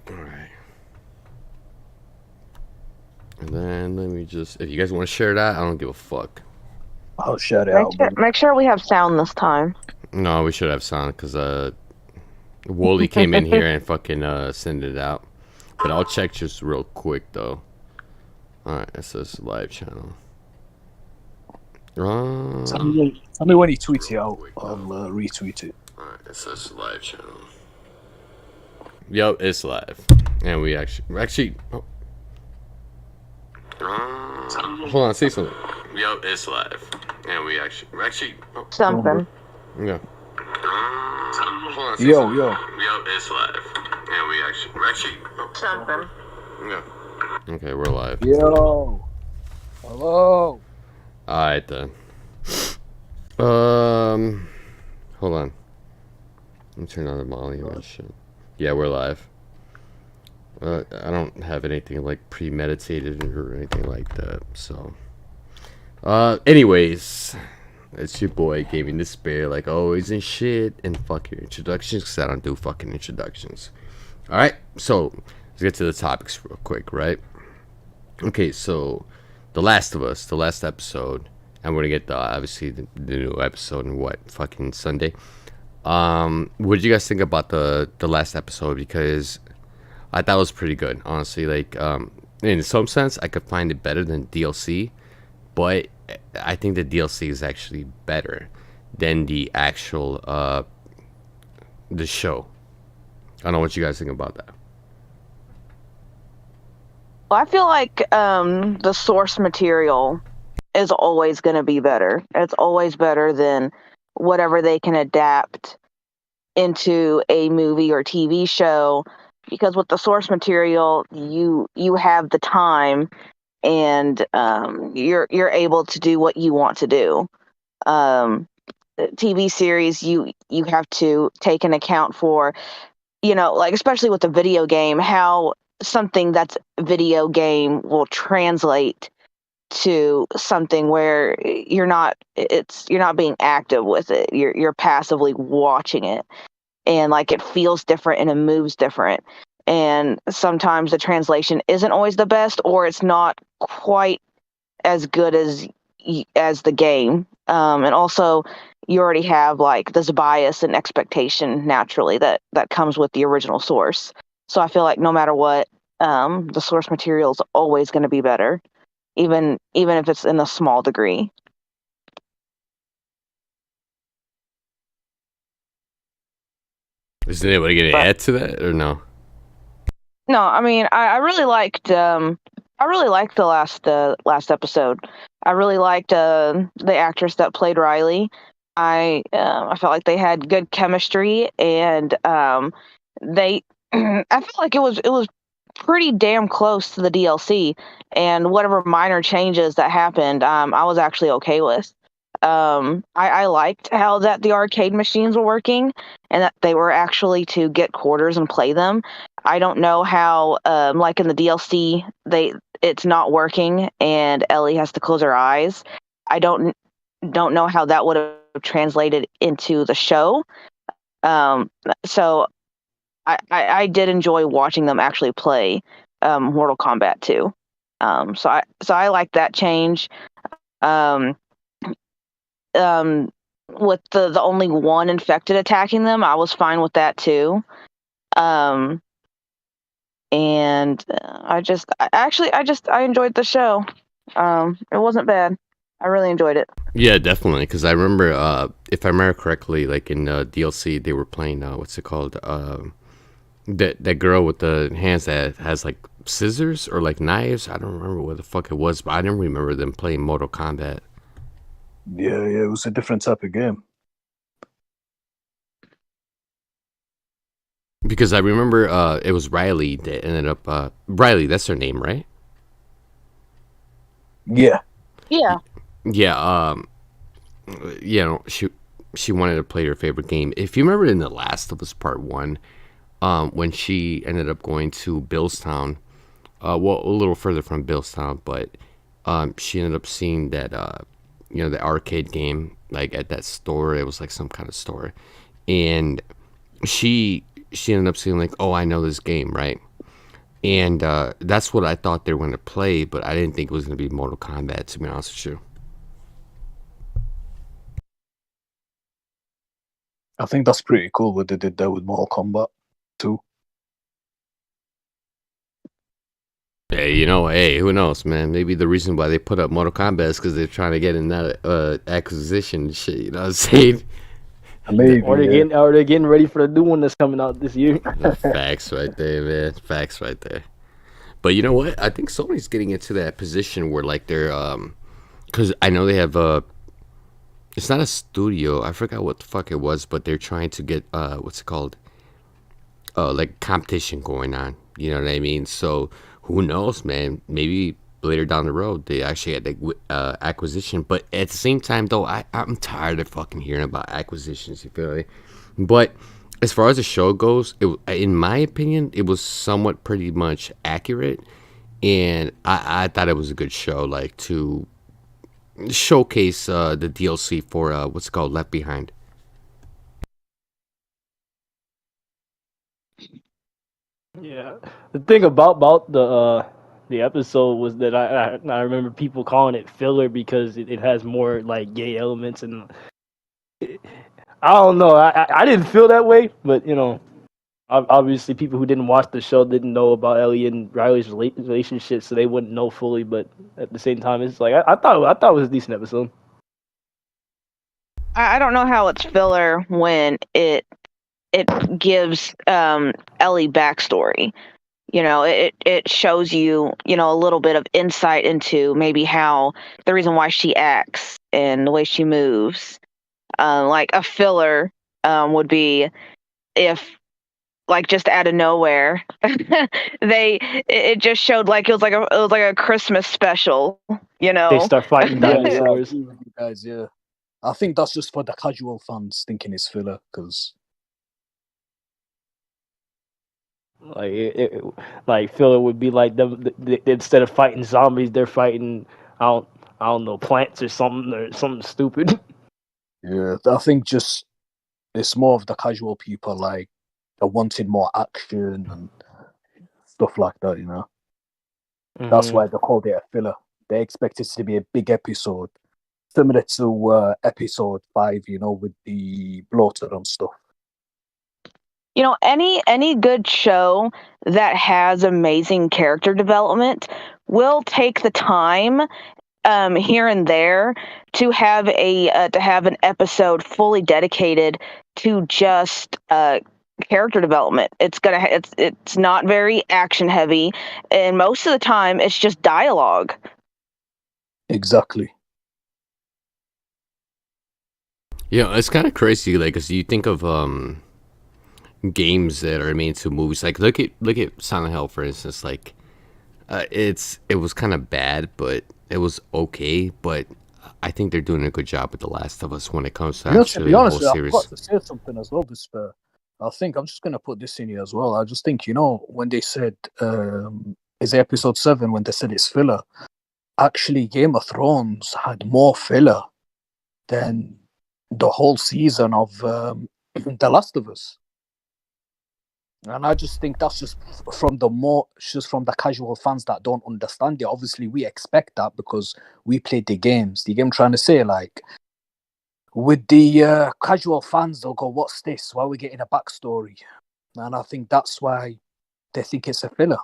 All right. And then let me just, if you guys want to share that, I don't give a fuck. I'll shout it Make out, sure brother. make sure we have sound this time. No, we should have sound because Wooly came in here and fucking sent it out. But I'll check just real quick though. All right, it says live channel. Tell me when he tweets it Real out. quick I'll though. retweet it. All right, it says live channel. Yep, it's live, and we actually. Oh. Hold on, say something. Yep, it's live, and we actually. Oh. Something. Yeah. Hold on, say Yo, something. yo. Yep, it's live, and we actually. Oh. Something. Yeah. Okay, we're live. Yo. Hello. All right then. Hold on. Let me turn on the volume and shit. Yeah, we're live. I don't have anything like premeditated or anything like that. So, anyways, it's your boy Gaming Despair, like always and shit, and fucking introductions, because I don't do fucking introductions. All right, so let's get to the topics real quick, right? Okay, so The Last of Us, the last episode, and we're gonna get obviously the new episode in what fucking Sunday. What did you guys think about the last episode? Because I thought it was pretty good, honestly. Like, in some sense, I could find it better than DLC, but I think the DLC is actually better than the actual the show. I don't know what you guys think about that. Well, I feel like the source material is always going to be better. It's always better than whatever they can adapt into a movie or TV show, because with the source material, you have the time, and you're able to do what you want to do. Um, TV series, you have to take an account for, like, especially with the video game, how something that's video game will translate to something where you're not being active with it. You're passively watching it, and like it feels different and it moves different. And sometimes the translation isn't always the best, or it's not quite as good as the game. And also, you already have like this bias and expectation naturally that comes with the original source. So I feel like no matter what, the source material is always going to be better, even if it's in a small degree. Is anybody gonna But add to that or no? no, I mean, I really liked the last episode. I really liked the actress that played Riley. I felt like they had good chemistry, and they I felt like it was pretty damn close to the DLC, and whatever minor changes that happened, I was actually okay with. I liked how that the arcade machines were working, and that they were actually to get quarters and play them. I don't know how, like in the DLC, it's not working, and Ellie has to close her eyes. I don't know how that would have translated into the show. Um, so I did enjoy watching them actually play Mortal Kombat 2. So I like that change. Um, um, with the only one infected attacking them, I was fine with that too. Um, and I enjoyed the show. It wasn't bad. I really enjoyed it. Yeah, definitely. Because I remember, if I remember correctly, like in DLC, they were playing what's it called? That girl with the hands that has like scissors or like knives. I don't remember what the fuck it was, but I didn't remember them playing Mortal Kombat. Yeah, it was a different type of game. Because I remember it was Riley that ended up Riley, that's her name, right? Yeah. Yeah. Yeah, she wanted to play her favorite game. If you remember in The Last of Us Part 1, when she ended up going to Billstown, well, a little further from Billstown, but she ended up seeing that the arcade game like at that store. It was like some kind of store, and she ended up seeing like, oh, I know this game, right? and that's what I thought they were going to play, but I didn't think it was going to be Mortal Kombat, to be honest with you. I think that's pretty cool what they did there with Mortal Kombat 2. Hey, hey, who knows, man? Maybe the reason why they put up Mortal Kombat is because they're trying to get in that acquisition shit. You know what I'm saying? Maybe, Or they're getting ready for the new one that's coming out this year. Facts right there, man. Facts right there. But you know what? I think Sony's getting into that position where like they're because I know they have it's not a studio. I forgot what the fuck it was, but they're trying to get what's it called? Like competition going on. You know what I mean? So who knows, man? Maybe later down the road they actually had the acquisition. But at the same time, though, I'm tired of fucking hearing about acquisitions. You feel me? But as far as the show goes, in my opinion, it was somewhat pretty much accurate, and I thought it was a good show, like to showcase the DLC for what's it called, Left Behind. Yeah, the thing about the episode was that I remember people calling it filler because it has more like gay elements, and I don't know. I didn't feel that way, but obviously people who didn't watch the show didn't know about Ellie and Riley's relationship, so they wouldn't know fully. But at the same time, it's like I thought it was a decent episode. I don't know how it's filler when it gives Ellie backstory. It shows you, a little bit of insight into maybe how the reason why she acts and the way she moves. Like a filler would be if, like, just out of nowhere, it just showed like it was like a Christmas special. They start fighting yeah, dinosaurs. I agree with you guys, yeah. I think that's just for the casual fans thinking it's filler, because Like filler would be like them instead of fighting zombies, they're fighting I don't know, plants or something stupid. yeah, I think just it's more of the casual people like are wanting more action and stuff like that. That's why they called it a filler. They expect it to be a big episode, similar to episode 5. With the bloated and stuff. Any good show that has amazing character development will take the time here and there to have an episode fully dedicated to just character development. It's not very action heavy, and most of the time it's just dialogue. Exactly. It's kind of crazy, like, cause you think of games that are made into movies. Like look at Silent Hill, for instance. Like it was kind of bad, but it was okay. But I think they're doing a good job with The Last of Us when it comes to To be the honest, whole I series. forgot to say something as well. I think I'm just gonna put this in here as well. I just think when they said is it episode 7 when they said it's filler. Actually, Game of Thrones had more filler than the whole season of The Last of Us. And I just think that's just from the casual fans that don't understand it. Obviously, we expect that because we played the games. The game trying to say, like, with the casual fans, they'll go, "What's this? Why are we getting a backstory?" And I think that's why they think it's a filler.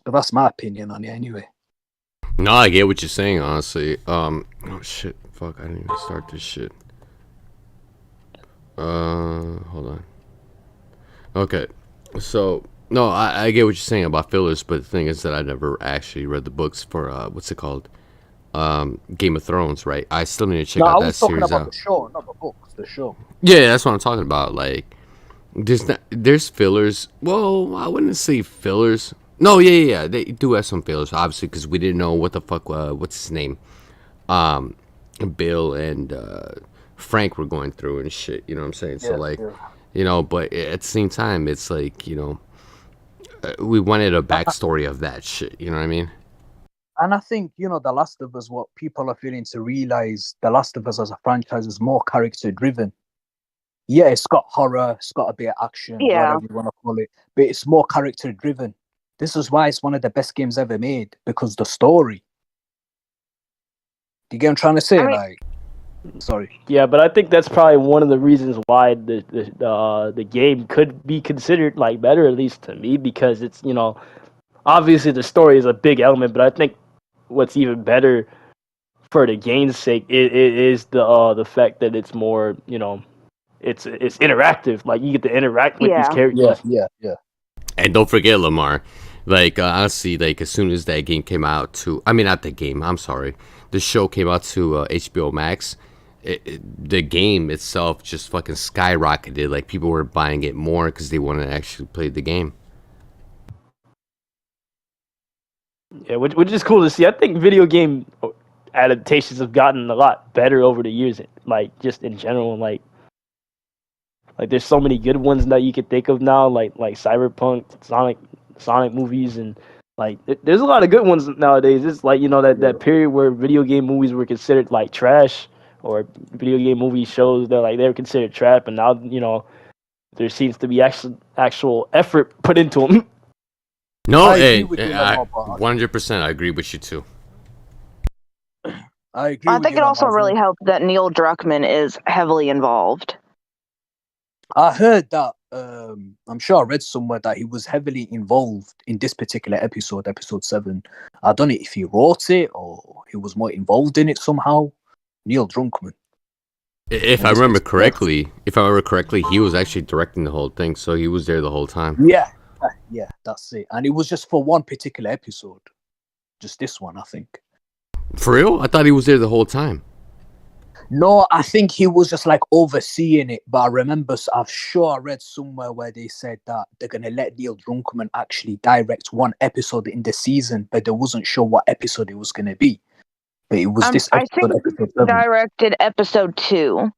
But that's my opinion on it, anyway. No, I get what you're saying, honestly. Oh shit, fuck! I didn't even start this shit. Hold on. Okay, so no, I get what you're saying about fillers, but the thing is that I never actually read the books for what's it called, Game of Thrones, right? I still need to check No, I out that was talking series about out. the show, not the books. The show. Yeah, that's what I'm talking about. Like, there's fillers. Well, I wouldn't say fillers. No, yeah. They do have some fillers, obviously, because we didn't know what the fuck. What's his name? Um, Bill and Frank were going through and shit. You know what I'm saying? So Yeah, like, yeah. but at the same time, it's like we wanted a backstory of that shit. You know what I mean? And I think, The Last of Us, what people are feeling to realize, The Last of Us as a franchise is more character driven. Yeah, it's got horror, it's got a bit of action, Yeah. whatever you want to call it, but it's more character driven. This is why it's one of the best games ever made, because the story. Do you get what I'm trying to say? I mean- Sorry. Yeah, but I think that's probably one of the reasons why the game could be considered like better, at least to me, because it's, you know, obviously the story is a big element, but I think what's even better for the game's sake is the fact that it's more, you know, it's interactive. Like, you get to interact with these Yeah. characters. Yeah. And don't forget, Lamar. Like honestly, like as soon as that game came out to, I mean, not the game. I'm sorry, the show came out to HBO Max. The game itself just fucking skyrocketed. Like people were buying it more because they wanted to actually play the game. Yeah, which is cool to see. I think video game adaptations have gotten a lot better over the years. Like, just in general, like there's so many good ones that you could think of now, like Cyberpunk, Sonic movies, and like there's a lot of good ones nowadays. It's like, you know, that period where video game movies were considered like trash, or video game movie shows that like they were considered trash, and now, you know, there seems to be actual effort put into them. No, I agree with you, Lamar, but 100%. I agree with you too. I agree I with think you, it also Lamar, as really well. helped that Neil Druckmann is heavily involved. I heard that. I'm sure I read somewhere that he was heavily involved in this particular episode 7. I don't know if he wrote it or he was more involved in it somehow. Neil Druckmann. If I remember correctly, he was actually directing the whole thing, so he was there the whole time. Yeah, that's it. And it was just for one particular episode, just this one, I think. For real? I thought he was there the whole time. No, I think he was just like overseeing it. But I remember, I'm sure I read somewhere where they said that they're gonna let Neil Druckmann actually direct one episode in the season, but they wasn't sure what episode it was gonna be. But it was this I episode, think episode 7. directed episode 2.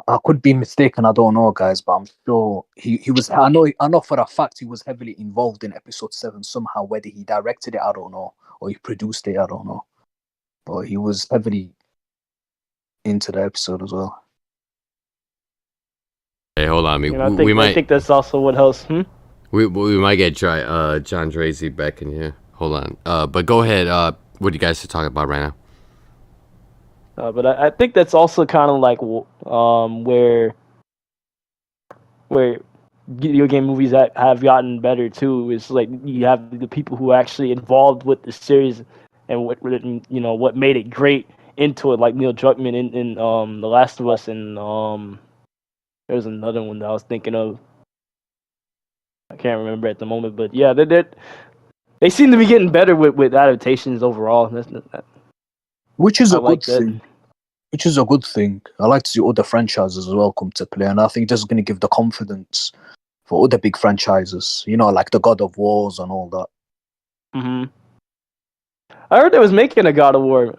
I could be mistaken. I don't know, guys, but I'm sure he was. I know for a fact he was heavily involved in episode 7 somehow. Whether he directed it, I don't know, or he produced it, I don't know. But he was heavily into the episode as well. Hey, hold on, You know, I think that's also what helps. We might get John Drazy back in here. Hold on. But go ahead. What do you guys are talking about right now? But I think that's also kind of like where video game movies that have gotten better too. Is like you have the people who are actually involved with the series and what made it great into it, like Neil Druckmann in The Last of Us, and there's another one that I was thinking of. I can't remember at the moment, but yeah, they seem to be getting better with adaptations overall. Which is a good that. thing. Which is a good thing. I like to see other franchises as well come to play, and I think this is going to give the confidence for other big franchises. You know, like the God of Wars and all that. I heard they was making a God of War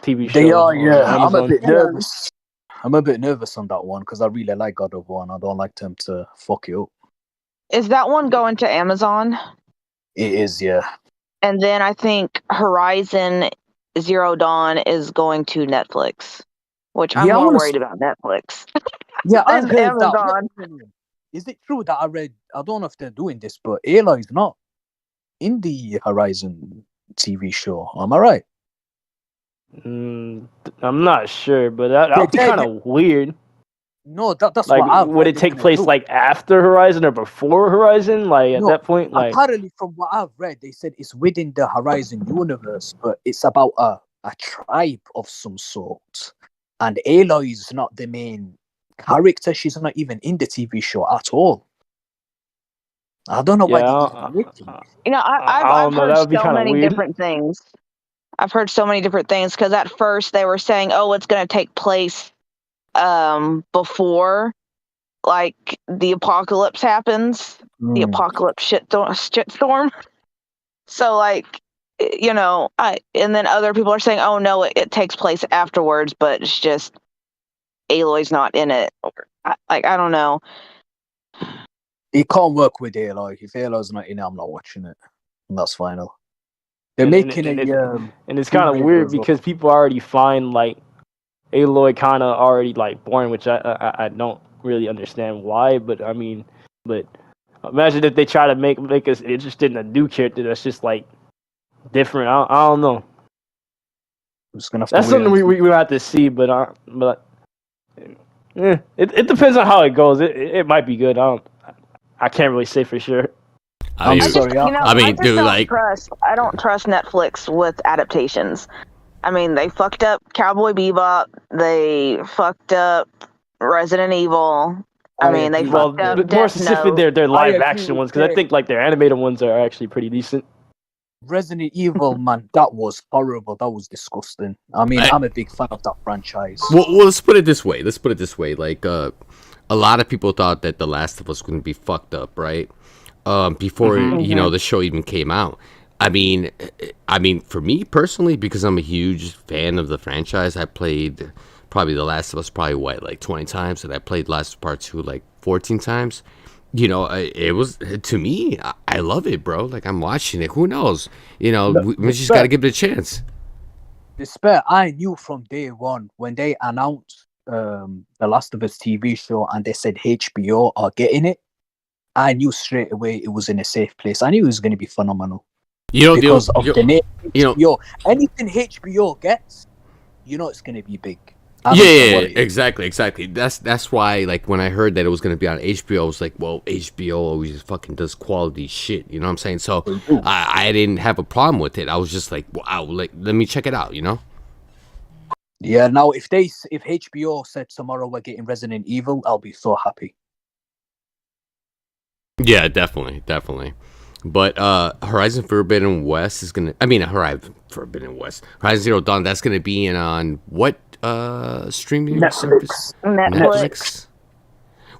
TV show. They are, yeah. I'm a Amazon. bit nervous. I'm a bit nervous on that one because I really like God of War, and I don't like them to fuck it up. Is that one going to Amazon? It is, yeah. And then I think Horizon Zero Dawn is going to Netflix, which I'm more worried about Netflix. Yeah, I heard Amazon. that. Is it true that I read? I don't know if they're doing this, but Aloy's not in the Horizon TV show. Am I right? I'm not sure, but that would be kind of weird. No, that's like, what I've would it take place like after Horizon or before Horizon? Like at that point, like apparently from what I've read, they said it's within the Horizon universe, but it's about a tribe of some sort. And Aloy is not the main character. She's not even in the TV show at all. I don't know why they You know, I've heard so many different things. I've heard so many different things because at first they were saying, "Oh, it's going to take place before like the apocalypse happens, the apocalypse shitstorm." So like, you know, and then other people are saying, "Oh no, it takes place afterwards," but it's just Aloy's not in it. I don't know. It can't work with Aloy. If Aloy's not in it, I'm not watching it. And that's final. They're making it, and it's kind of weird because people already find like Aloy kind of already like boring, which I don't really understand why. But I mean, but imagine if they try to make us interested in a new character that's just like different. I don't know. I'm just gonna have to That's wait something and see. we have to see. It depends on how it goes. It might be good. I can't really say for sure. I I'm mean, sorry. I mean, dude, like, I don't trust Netflix with adaptations. I mean, they fucked up Cowboy Bebop. They fucked up Resident Evil. I mean, they Well, fucked up but more Death specifically, Note. their I live agree action with ones because I Jay. think like their animated ones are actually pretty decent. Resident Evil, man, that was horrible. That was disgusting. I mean, I'm a big fan of that franchise. well, let's put it this way. Like, a lot of people thought that The Last of Us was going to be fucked up, right? Before the show even came out. I mean, for me personally, because I'm a huge fan of the franchise, I played probably The Last of Us like 20 times, and I played Last of Us Part 2 like 14 times. It was, to me, I love it, bro. Like, I'm watching it. Who knows? We just got to give it a chance. Despair, I knew from day one when they announced the Last of Us TV show and they said HBO are getting it. I knew straight away it was in a safe place. I knew it was going to be phenomenal because of the name HBO. Anything HBO gets, it's going to be big. Yeah, exactly. That's why, like, when I heard that it was going to be on HBO, I was like, well, HBO always fucking does quality shit. You know what I'm saying? So I didn't have a problem with it. I was just like, wow, like, let me check it out. Yeah. Now, if HBO said tomorrow we're getting Resident Evil, I'll be so happy. Yeah, definitely. But Horizon Forbidden West is gonna. I mean, Horizon Forbidden West, Horizon Zero Dawn. That's gonna be on what streaming service? Netflix.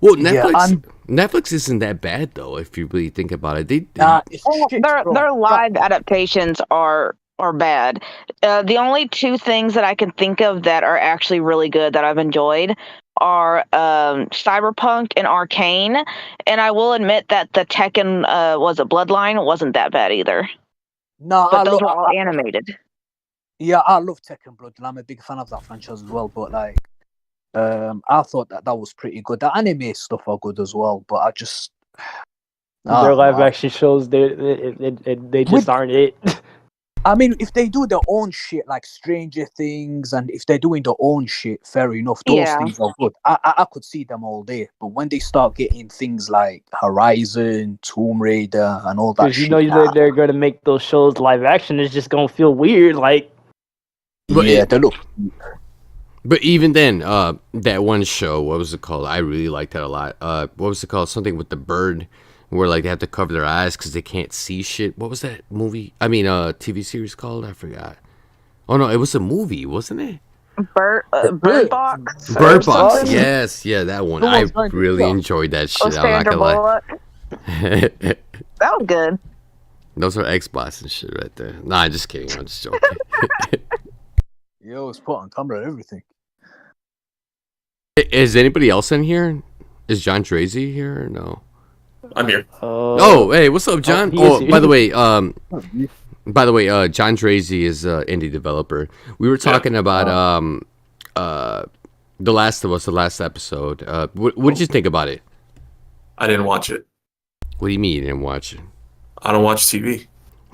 Well, Netflix isn't that bad though, if you really think about it. Their live adaptations are bad. The only two things that I can think of that are actually really good that I've enjoyed are Cyberpunk and Arcane, and I will admit that the Tekken was a Bloodline wasn't that bad either. No, but those were all animated. Yeah, I love Tekken Blood, and I'm a big fan of that franchise as well. But like, I thought that was pretty good. The anime stuff are good as well, but I just their live action shows they just aren't it. I mean, if they do their own shit like Stranger Things, and if they're doing their own shit, fair enough. Those things are good. I could see them all day. But when they start getting things like Horizon, Tomb Raider, and all that shit, they're going to make those shows live action, it's just going to feel weird. Like, they look. But even then, that one show, what was it called? I really liked that a lot. What was it called? Something with the bird, where like they have to cover their eyes because they can't see shit. What was that movie? I mean, TV series called? I forgot. Oh no, it was a movie, wasn't it? Bird Box. Bird Box. Yes, yeah, that one. I really enjoyed that shit. I'm not gonna lie. That was good. Those are Xbox and shit right there. Nah, I'm just kidding. I'm just joking. Yo, it's put on camera and everything. Is anybody else in here? Is John Drazy here or no? I'm here. Oh, hey, what's up, John? By the way, John Drazy is an indie developer. We were talking about The Last of Us, the last episode. What did you think about it? I didn't watch it. What do you mean you didn't watch it? I don't watch TV.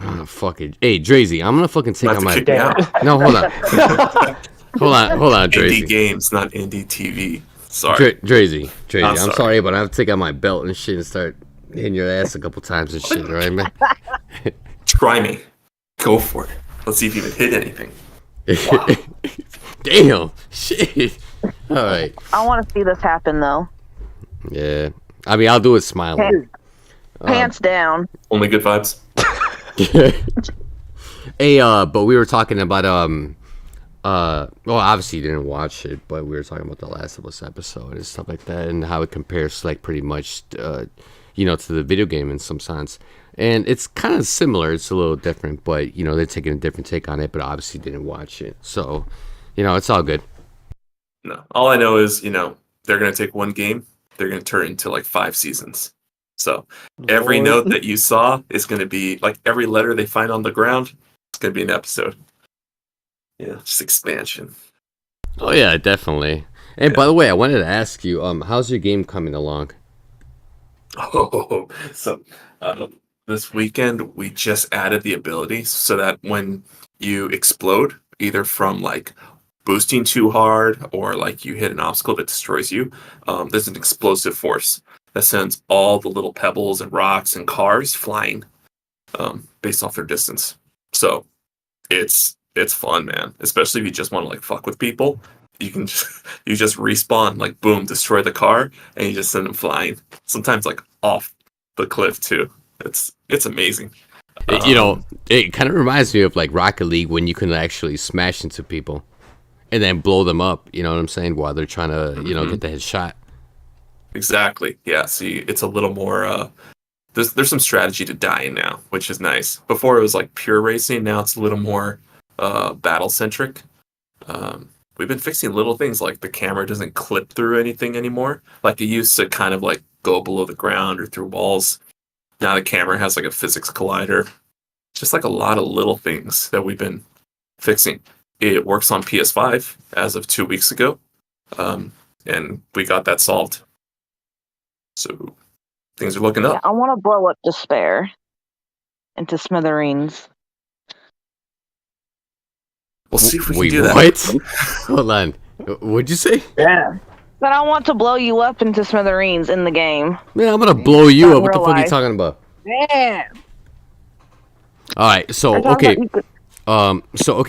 Oh, fuck it. Hey, Drazy, I'm gonna fucking take out my. Kick me out. No, hold on. hold on, Drazy. Indie games, not indie TV. Sorry. Drazy. I'm sorry, but I have to take out my belt and shit and start hitting your ass a couple times and shit, right, man? Try me. Go for it. Let's see if you can hit anything. Wow. Damn. Shit. All right. I want to see this happen, though. Yeah. I mean, I'll do it smiling. Pants down. Only good vibes. Hey, but we were talking about well, obviously you didn't watch it, but we were talking about the Last of Us episode and stuff like that, and how it compares like pretty much to the video game in some sense. And it's kind of similar. It's a little different, but they're taking a different take on it. But obviously didn't watch it, so it's all good. No, all I know is they're gonna take one game, they're gonna turn it into like 5 seasons. So every note that you saw is gonna be like every letter they find on the ground. It's gonna be an episode. Yeah, just expansion. Oh yeah, definitely. And by the way, I wanted to ask you, how's your game coming along? Oh, so this weekend we just added the ability so that when you explode, either from like boosting too hard or like you hit an obstacle that destroys you, there's an explosive force that sends all the little pebbles and rocks and cars flying based off their distance. So it's fun, man. Especially if you just want to like fuck with people. You can just, you just respawn, like boom, destroy the car, and you just send them flying. Sometimes like off the cliff too. It's amazing. You know, it kind of reminds me of like Rocket League when you can actually smash into people and then blow them up. You know what I'm saying? While they're trying to, get the headshot. Exactly. Yeah. See, it's a little more. There's some strategy to dying now, which is nice. Before it was like pure racing. Now it's a little more battle centric. We've been fixing little things like the camera doesn't clip through anything anymore. Like it used to kind of like go below the ground or through walls. Now the camera has like a physics collider. Just like a lot of little things that we've been fixing. It works on PS5 as of 2 weeks ago, and we got that solved. So things are looking Yeah, up. I want to blow up Despair into smithereens. We'll see if we Wait, can do that. what? Hold on. What'd you say? Yeah. But I want to blow you up into smithereens in the game. Man, I'm gonna blow you Not up. What the real fuck are you life. talking about? Damn. All right, so I thought okay. that you could-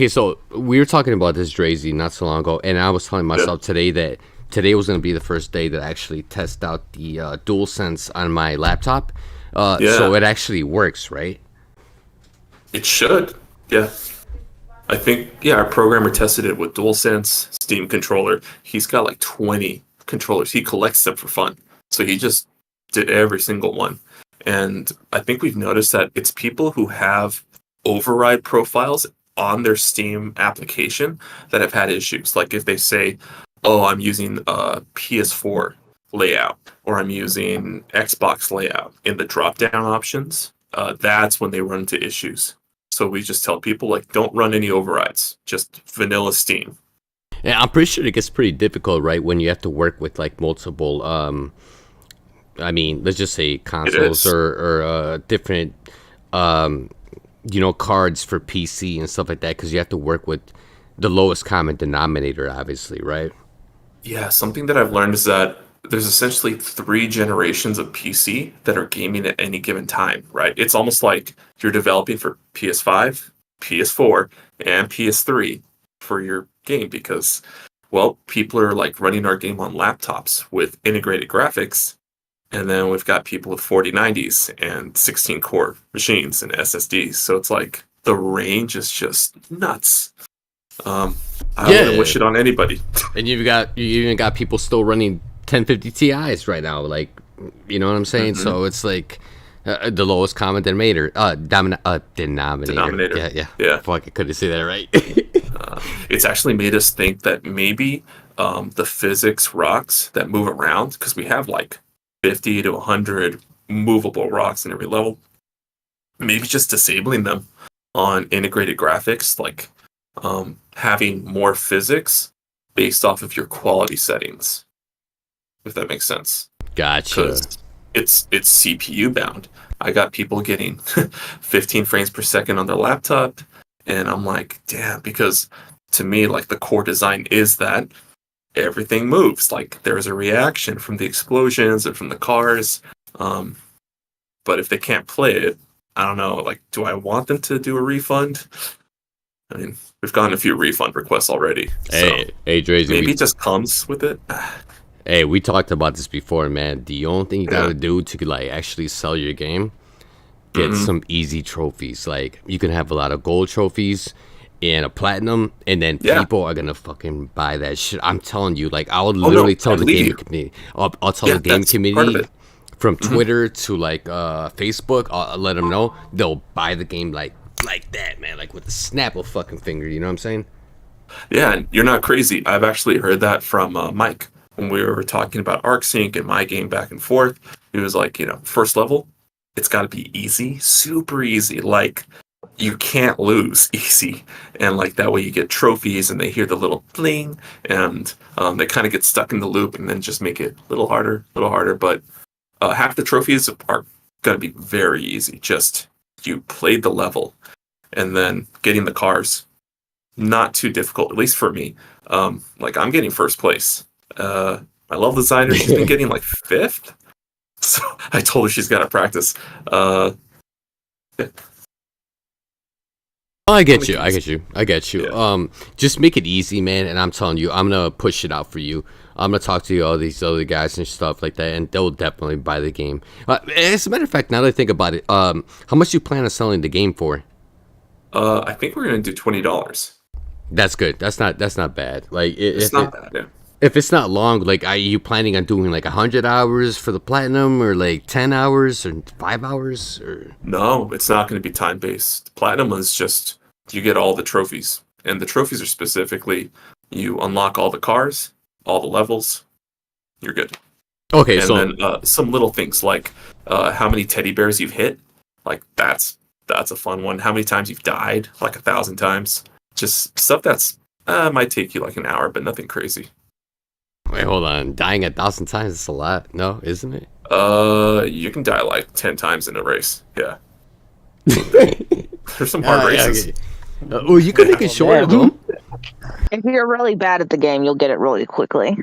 So we were talking about this Drazy not so long ago, and I was telling myself today that today was going to be the first day that I actually test out the DualSense on my laptop. So it actually works, right? It should. Yeah. I think, yeah, our programmer tested it with DualSense, Steam controller. He's got like 20 controllers. He collects them for fun. So he just did every single one. And I think we've noticed that it's people who have override profiles on their Steam application that have had issues. Like if they say, oh, I'm using a PS4 layout or I'm using Xbox layout in the drop down options, that's when they run into issues. So we just tell people like, don't run any overrides, just vanilla Steam. Yeah, I'm pretty sure it gets pretty difficult, right, when you have to work with like multiple. I mean, let's just say consoles is. or different, cards for PC and stuff like that, because you have to work with the lowest common denominator, obviously, right? Yeah, something that I've learned is that there's essentially 3 generations of PC that are gaming at any given time, right? It's almost like you're developing for PS5, PS4, and PS3 for your game because, well, people are like running our game on laptops with integrated graphics. And then we've got people with 4090s and 16 core machines and SSDs. So it's like the range is just nuts. I wouldn't wish it on anybody. And you even got people still running 1050 Ti's right now, like, you know what I'm saying? Mm-hmm. So it's like the lowest common denominator. Denominator. Yeah. Fuck, I couldn't say that right. It's actually made us think that maybe the physics rocks that move around, because we have like 50 to 100 movable rocks in every level, maybe just disabling them on integrated graphics, like having more physics based off of your quality settings, if that makes sense. Gotcha. Because it's CPU bound. I got people getting 15 frames per second on their laptop, and I'm like, damn, because to me, like the core design is that everything moves. Like there's a reaction from the explosions and from the cars. But if they can't play it, I don't know, like, do I want them to do a refund? I mean, we've gotten a few refund requests already. Hey, Drazy, maybe it just comes with it. Hey, we talked about this before, man. The only thing you gotta do to like actually sell your game, get some easy trophies. Like you can have a lot of gold trophies and a platinum, and then people are gonna fucking buy that shit. I'm telling you, like I'll literally tell the game community. I'll tell the game community from Twitter to like Facebook. I'll let them know they'll buy the game like that, man. Like with the snap of fucking finger. You know what I'm saying? Yeah, and you're not crazy. I've actually heard that from Mike when we were talking about ArcSync and my game back and forth. He was like, first level, it's got to be easy, super easy. Like you can't lose easy, and like that way you get trophies, and they hear the little bling, and they kind of get stuck in the loop, and then just make it a little harder. But half the trophies are going to be very easy. Just you played the level, and then getting the cars, not too difficult, at least for me. Like I'm getting first place. My level designer, she's been getting like fifth. So I told her she's got to practice. I get you. Yeah. Just make it easy, man. And I'm telling you, I'm gonna push it out for you. I'm gonna talk to all these other guys and stuff like that, and they'll definitely buy the game. As a matter of fact, now that I think about it, how much you plan on selling the game for? I think we're gonna do $20. That's good. That's not bad. Like It's not bad. Yeah. if it's not long, like are you planning on doing like 100 hours for the platinum, or like 10 hours or 5 hours, or? No, it's not going to be time based. Platinum is just you get all the trophies, and the trophies are specifically you unlock all the cars, all the levels. You're good. Okay, And so then some little things like how many teddy bears you've hit. Like that's a fun one. How many times you've died? Like 1,000 times. Just stuff that's might take you like an hour, but nothing crazy. wait, hold on. Dying 1,000 times is a lot. No, isn't it? You can die like 10 times in a race. Yeah. There's some hard races. Okay. Well, you can make it shorter though. If you're really bad at the game, you'll get it really quickly.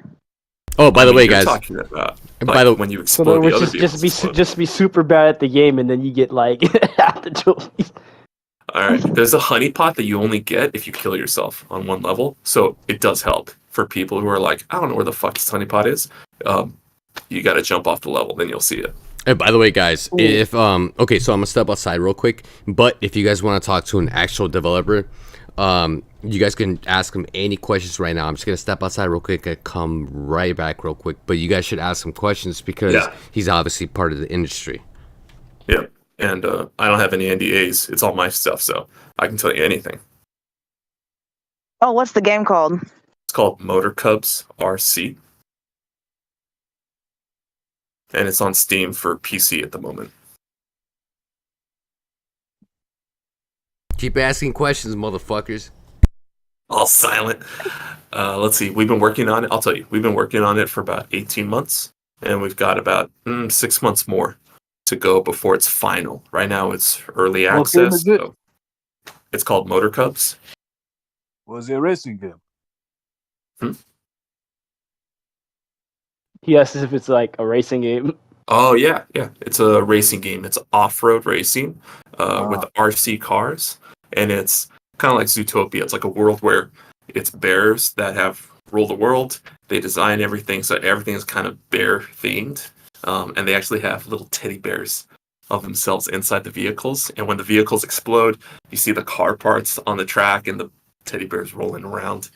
Oh, by the way, You're guys. talking about, And like, by the- when you So explode then the other just be super bad at the game, and then you get like half the trophies. All right. There's a honeypot that you only get if you kill yourself on one level. So it does help for people who are like, I don't know where the fuck this honeypot is. You got to jump off the level, then you'll see it. And by the way, guys, if okay, so I'm gonna step outside real quick. But if you guys want to talk to an actual developer, you guys can ask him any questions right now. I'm just gonna step outside real quick and come right back real quick. But you guys should ask him questions because he's obviously part of the industry. Yeah. And I don't have any NDAs. It's all my stuff, so I can tell you anything. Oh, what's the game called? It's called Motor Cubs RC. And it's on Steam for PC at the moment. Keep asking questions, motherfuckers. All silent. Let's see. We've been working on it. I'll tell you. We've been working on it for about 18 months. And we've got about 6 months more to go before it's final. Right now it's early What game access. is it? So it's called Motor Cubs. Was it a racing game? He asks if it's like a racing game. Oh, yeah. It's a racing game. It's off-road racing with RC cars. And it's kind of like Zootopia. It's like a world where it's bears that have ruled the world. They design everything, so everything is kind of bear-themed. And they actually have little teddy bears of themselves inside the vehicles. And when the vehicles explode, you see the car parts on the track and the teddy bears rolling around.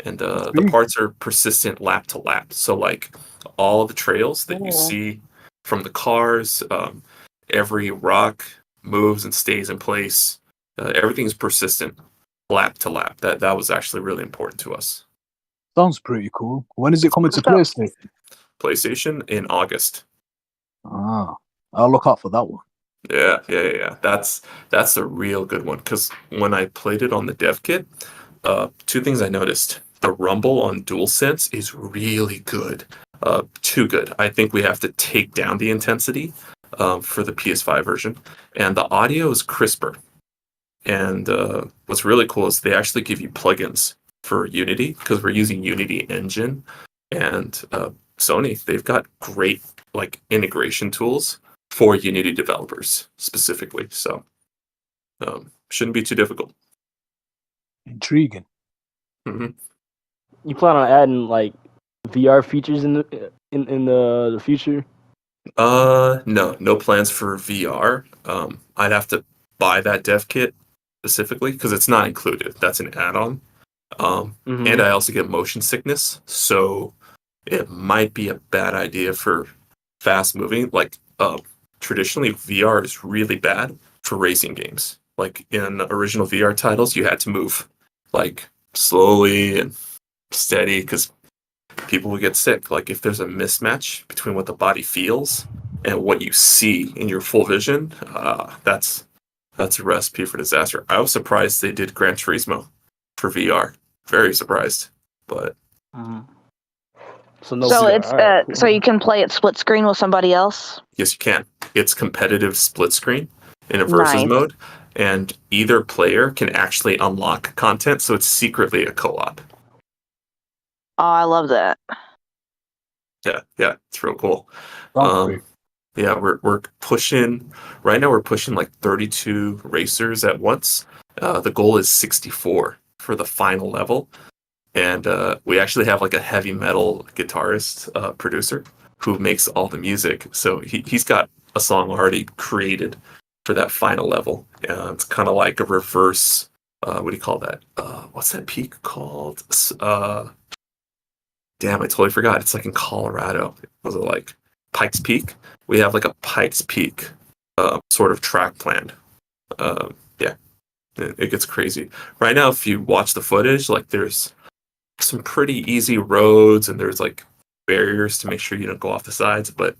And the parts are persistent lap to lap. So, like, all the trails that you see from the cars, every rock moves and stays in place. Everything's persistent lap to lap. That was actually really important to us. Sounds pretty cool. When is it coming to PlayStation? PlayStation in August. I'll look out for that one. Yeah. That's a real good one, because when I played it on the dev kit, two things I noticed. The rumble on DualSense is really good. Too good. I think we have to take down the intensity for the PS5 version. And the audio is crisper. And what's really cool is they actually give you plugins for Unity, because we're using Unity Engine. And Sony, they've got great like integration tools for Unity developers specifically. So shouldn't be too difficult. Intriguing. Mm-hmm. You plan on adding like VR features in the future? No plans for VR. I'd have to buy that dev kit specifically because it's not included. That's an add-on. And I also get motion sickness, so it might be a bad idea for fast moving. Like traditionally, VR is really bad for racing games. Like in original VR titles, you had to move like slowly and steady because people will get sick. Like if there's a mismatch between what the body feels and what you see in your full vision, that's That's a recipe for disaster. I was surprised they did Gran Turismo for VR. Very surprised. But So no So VR. it's All right, cool. so you can play it split screen with somebody else. yes, you can. It's competitive split screen in a versus Nice. mode, and either player can actually unlock content, so it's secretly a co-op. Oh, I love that. Yeah, it's real cool. Sounds Um, great. yeah, we're pushing right now. We're pushing like 32 racers at once. The goal is 64 for the final level, and we actually have like a heavy metal guitarist producer who makes all the music. So he's got a song already created for that final level. It's kind of like a reverse. What do you call that? What's that peak called? Damn, I totally forgot. It's like in Colorado. Was it like Pikes Peak? We have like a Pikes Peak sort of track planned. Yeah, it gets crazy. Right now, if you watch the footage, like there's some pretty easy roads and there's like barriers to make sure you don't go off the sides. But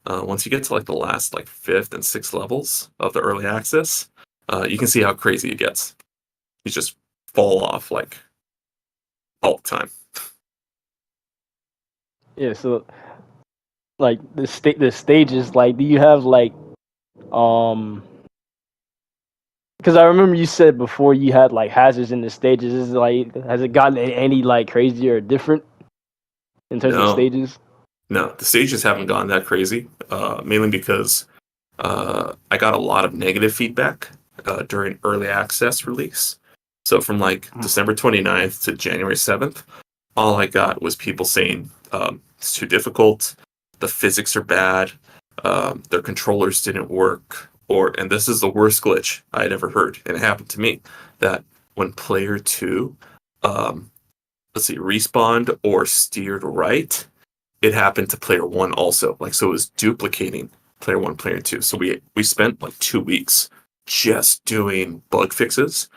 once you get to like the last like fifth and sixth levels of the early access, you can see how crazy it gets. You just fall off like all the time. Yeah, so like the stages, like do you have like because I remember you said before you had like hazards in the stages. Is it like has it gotten any like crazier or different in terms of No, stages? no, the stages haven't gone that crazy. Mainly because I got a lot of negative feedback during early access release. So from like December 29th to January 7th, all I got was people saying it's too difficult, the physics are bad, their controllers didn't work, and this is the worst glitch I had ever heard, and it happened to me, that when player two, respawned or steered right, it happened to player one also. Like, so it was duplicating player one, player two. So we spent like 2 weeks just doing bug fixes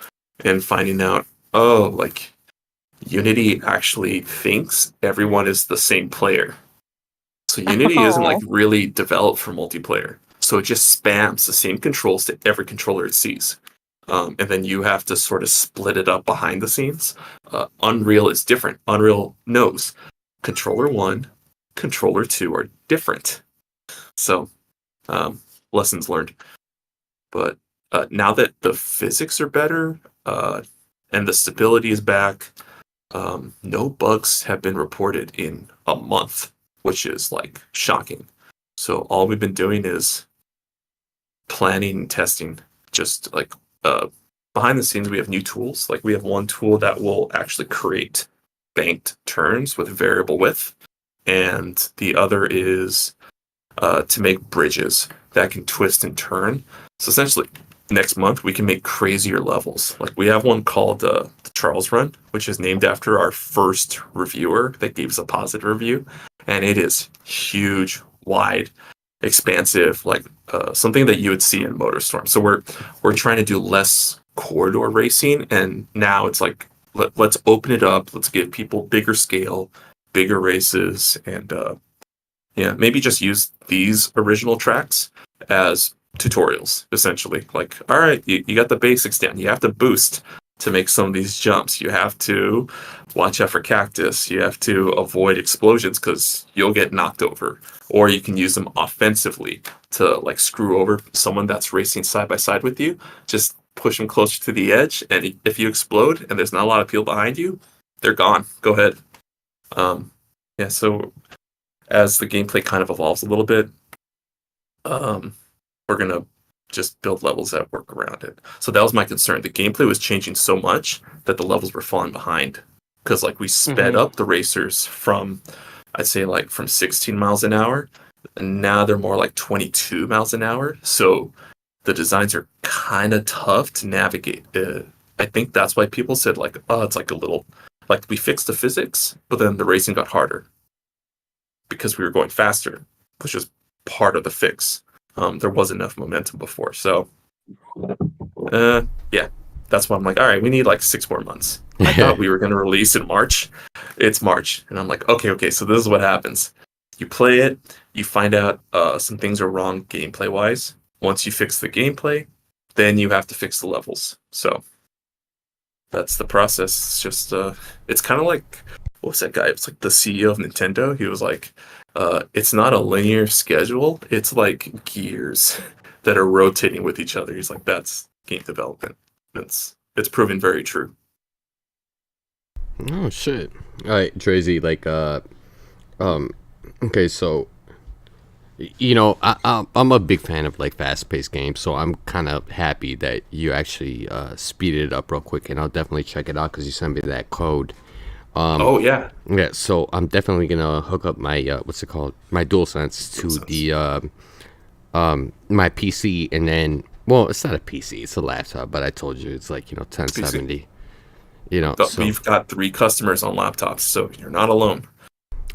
and finding out, oh, like Unity actually thinks everyone is the same player. So Unity isn't like Oh. really developed for multiplayer. So it just spams the same controls to every controller it sees. And then you have to sort of split it up behind the scenes. Unreal is different. Unreal knows controller one, controller two are different. So lessons learned. But now that the physics are better and the stability is back, no bugs have been reported in a month, which is like shocking. So all we've been doing is planning and testing. Just like behind the scenes, we have new tools. Like we have one tool that will actually create banked turns with variable width, and the other is to make bridges that can twist and turn. So essentially, next month we can make crazier levels. Like we have one called the Charles Run, which is named after our first reviewer that gave us a positive review, and it is huge, wide, expansive, like something that you would see in MotorStorm. So we're trying to do less corridor racing, and now it's like let's open it up. Let's give people bigger scale, bigger races, and yeah, maybe just use these original tracks as tutorials, essentially. Like, all right, you got the basics down. You have to boost to make some of these jumps. You have to watch out for cactus. You have to avoid explosions because you'll get knocked over. Or you can use them offensively to like screw over someone that's racing side by side with you. Just push them closer to the edge, and if you explode and there's not a lot of people behind you, they're gone. Go ahead. Yeah, so as the gameplay kind of evolves a little bit, we're gonna just build levels that work around it. So that was my concern. The gameplay was changing so much that the levels were falling behind because like we sped up the racers from, I'd say like from 16 miles an hour, and now they're more like 22 miles an hour. So the designs are kind of tough to navigate. I think that's why people said like, oh, it's like a little like we fixed the physics, but then the racing got harder because we were going faster, which was part of the fix. There wasn't enough momentum before. So, yeah, that's why I'm like, all right, we need like 6 more months. I thought we were going to release in March. It's March. And I'm like, okay, so this is what happens. You play it, you find out some things are wrong gameplay-wise. Once you fix the gameplay, then you have to fix the levels. So that's the process. It's just it's kind of like, what was that guy? It's like the CEO of Nintendo. He was like, it's not a linear schedule. It's like gears that are rotating with each other. He's like, that's game development. It's proven very true. Oh shit! All right, Tracy. Like, okay, so you know, I'm a big fan of like fast-paced games, so I'm kind of happy that you actually speeded it up real quick, and I'll definitely check it out because you sent me that code. Oh yeah, Yeah, so I'm definitely gonna hook up my what's it called, my DualSense to the my PC, and then, well, it's not a PC, it's a laptop, but I told you it's like, 1070. but So we've got 3 customers on laptops, so you're not alone.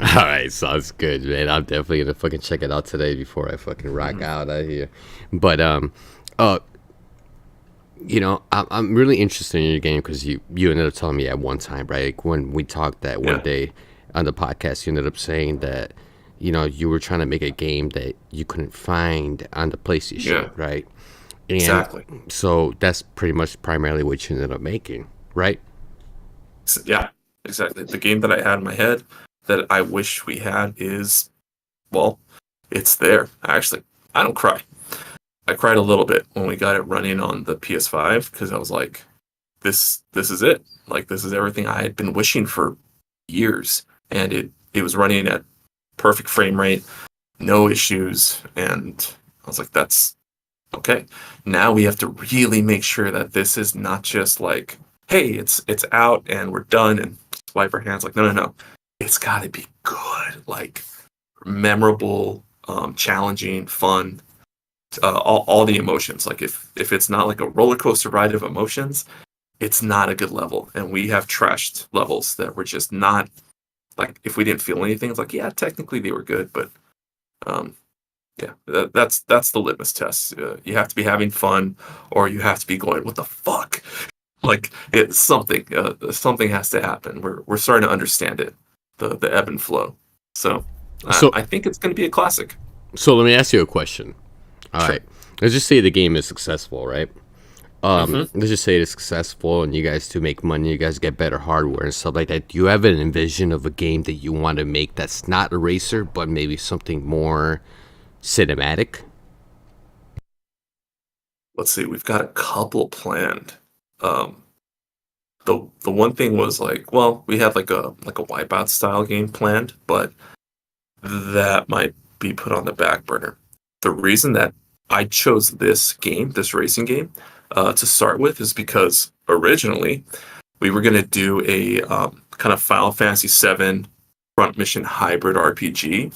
all right, sounds good, man. I'm definitely gonna fucking check it out today before I fucking rock out here. But I'm really interested in your game because you ended up telling me at one time, right? Like when we talked that one day on the podcast, you ended up saying that you were trying to make a game that you couldn't find on the PlayStation, right? And Exactly. so that's pretty much primarily what you ended up making, right? Yeah, exactly. The game that I had in my head that I wish we had is, well, it's there. Actually, I don't cry. I cried a little bit when we got it running on the PS5 because I was like, this is it. Like, this is everything I had been wishing for years, and it was running at perfect frame rate, no issues, and I was like, that's okay. Now we have to really make sure that this is not just like, hey, it's out and we're done and swipe our hands. Like, no. It's got to be good, like memorable, challenging, fun, all the emotions. Like if it's not like a roller coaster ride of emotions, it's not a good level. And we have trashed levels that were just not, like, if we didn't feel anything, it's like, yeah, technically they were good, but yeah, that's the litmus test. You have to be having fun, or you have to be going, what the fuck? Like, it's something. Something has to happen. We're starting to understand it, the ebb and flow. So I think it's going to be a classic. So let me ask you a question. All Sure. right, let's just say the game is successful, right? Let's just say it's successful, and you guys do make money. You guys get better hardware and stuff like that. Do you have an envision of a game that you want to make that's not a racer, but maybe something more cinematic? Let's see. We've got a couple planned. The one thing was like, well, we had like a Wipeout style game planned, but that might be put on the back burner. The reason that I chose this game, this racing game, to start with is because originally we were going to do a kind of Final Fantasy VII front mission hybrid RPG,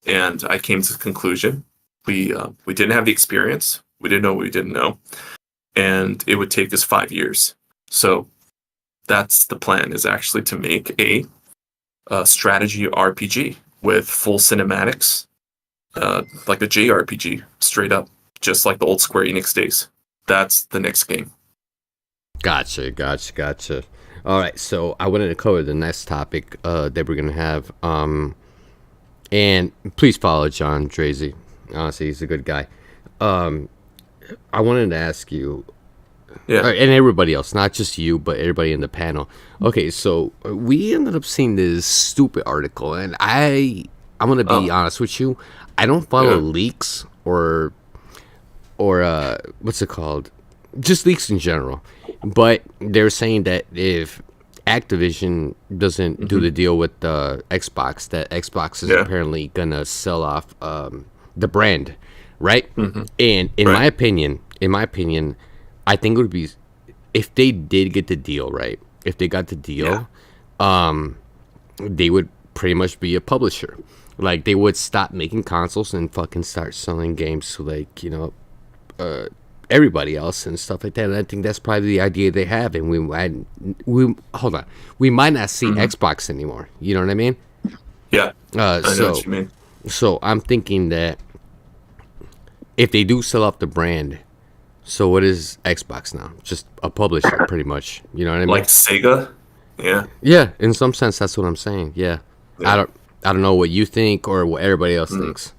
and I came to the conclusion we didn't have the experience, we didn't know what we didn't know, and it would take us 5 years. So that's the plan, is actually to make a strategy RPG with full cinematics, like a JRPG, straight up, just like the old Square Enix days. That's the next game. Gotcha. All right, so I wanted to cover the next topic that we're gonna have. And please follow John Drazy. Honestly, he's a good guy. I wanted to ask you, and everybody else, not just you, but everybody in the panel. Okay, so we ended up seeing this stupid article, and I'm gonna be honest with you. I don't follow leaks or what's it called? Just leaks in general. But they're saying that if Activision doesn't do the deal with Xbox, that Xbox is apparently gonna sell off the brand, right? And in my opinion, I think it would be, if they did get the deal, right? If they got the deal, they would pretty much be a publisher. Like, they would stop making consoles and fucking start selling games to, like, everybody else and stuff like that. And I think that's probably the idea they have. And we might not see Xbox anymore. You know what I mean? Yeah. I know what you mean. So I'm thinking that if they do sell off the brand, so what is Xbox now? Just a publisher, pretty much. You know what I mean? Like Sega? Yeah. Yeah, in some sense, that's what I'm saying. Yeah. I don't know what you think or what everybody else thinks.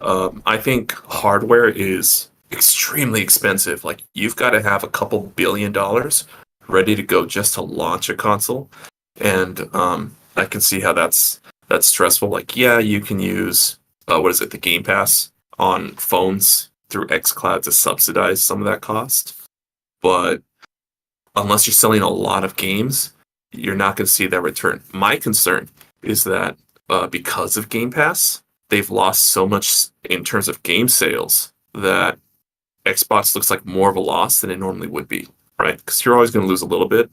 I think hardware is extremely expensive. Like you've got to have a couple $1 billion ready to go just to launch a console, and I can see how that's stressful. Like, yeah, you can use what is it, the Game Pass on phones through xCloud to subsidize some of that cost, but unless you're selling a lot of games, you're not going to see that return. My concern is that because of Game Pass, they've lost so much in terms of game sales that Xbox looks like more of a loss than it normally would be, right? Because you're always going to lose a little bit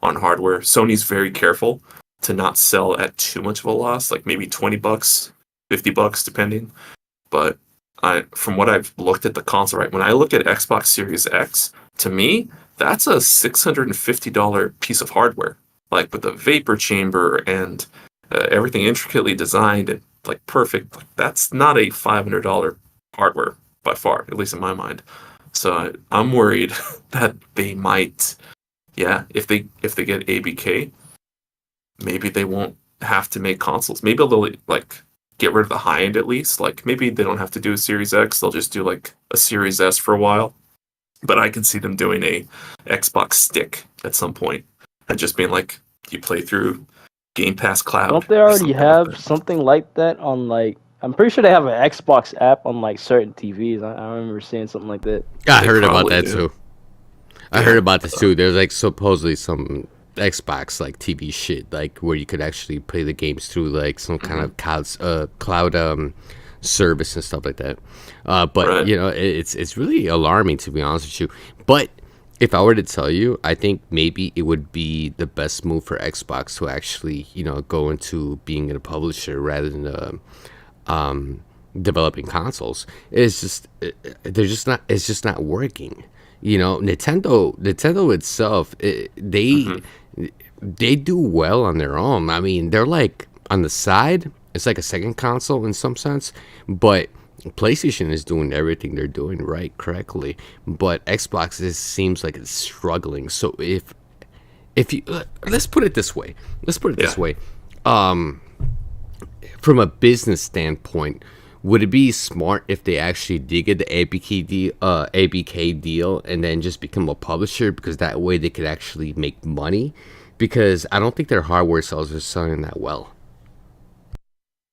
on hardware. Sony's very careful to not sell at too much of a loss, like maybe $20, $50, depending. But from what I've looked at the console, right, when I look at Xbox Series X, to me, that's a $650 piece of hardware, like with a vapor chamber and everything intricately designed and like perfect. Like, that's not a $500 hardware by far, at least in my mind. So I'm worried that they might, if they get ABK, maybe they won't have to make consoles. Maybe they'll like get rid of the high end at least. Like maybe they don't have to do a Series X. They'll just do like a Series S for a while. But I can see them doing a Xbox Stick at some point and just being like, you play through Game Pass Cloud. Don't they already have something like that on like? I'm pretty sure they have an Xbox app on like certain TVs. I remember seeing something like that. Yeah, I heard about that do. too. I heard about this too. There's like supposedly some Xbox like TV shit, like where you could actually play the games through like some kind of cloud service and stuff like that. But Right. you know, it's really alarming, to be honest with you. But if I were to tell you, I think maybe it would be the best move for Xbox to actually, you know, go into being a publisher rather than developing consoles. It's just they're just not. It's just not working. You know, Nintendo itself, they do well on their own. I mean, they're like on the side. It's like a second console in some sense, but PlayStation is doing everything they're doing right, correctly. But Xbox seems like it's struggling. So if you let's put it this way, from a business standpoint, would it be smart if they actually did get the ABK deal and then just become a publisher, because that way they could actually make money? Because I don't think their hardware sales are selling that well.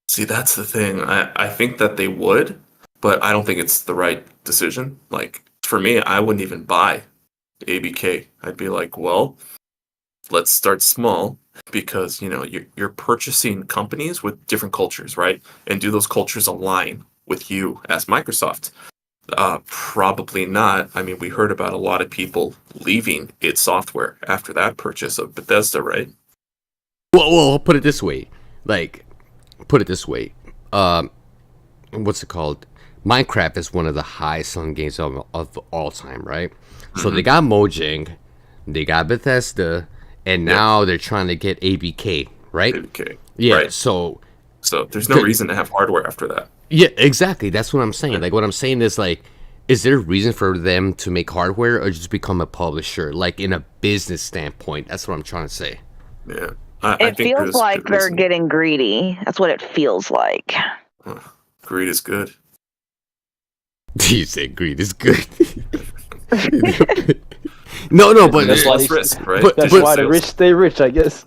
See, that's the thing. I think that they would, but I don't think it's the right decision. Like, for me, I wouldn't even buy ABK. I'd be like, well, let's start small, because, you know, you're purchasing companies with different cultures, right? And do those cultures align with you as Microsoft? Probably not. I mean, we heard about a lot of people leaving id Software after that purchase of Bethesda, right? Well, put it this way. What's it called? Minecraft is one of the highest selling games of all time, right? So they got Mojang, they got Bethesda, and now they're trying to get ABK, right? ABK. Yeah, Right. so there's no reason to have hardware after that. yeah, exactly. That's what I'm saying. Like, what I'm saying is, like, is there a reason for them to make hardware or just become a publisher? Like, in a business standpoint, that's what I'm trying to say. Yeah. I It think feels there's like good they're reason. getting greedy. That's what it feels like. Greed is good. You said greed is good. No, but There's why less they- risk, right? but- That's Digital why the sales. rich stay rich, I guess.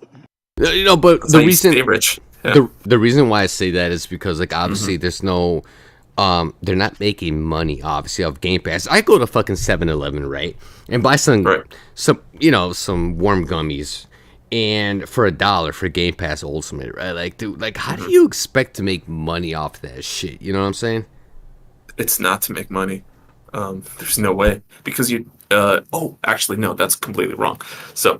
you know, but That's the how you reason stay rich. Yeah. the reason why I say that is because, like, obviously there's no they're not making money obviously off Game Pass. I go to fucking 7-Eleven, right, and buy some Right. some warm gummies, and for $1 for Game Pass Ultimate, right? Like, dude, like, how do you expect to make money off that shit? You know what I'm saying? It's not to make money. There's no way, because actually no, that's completely wrong. So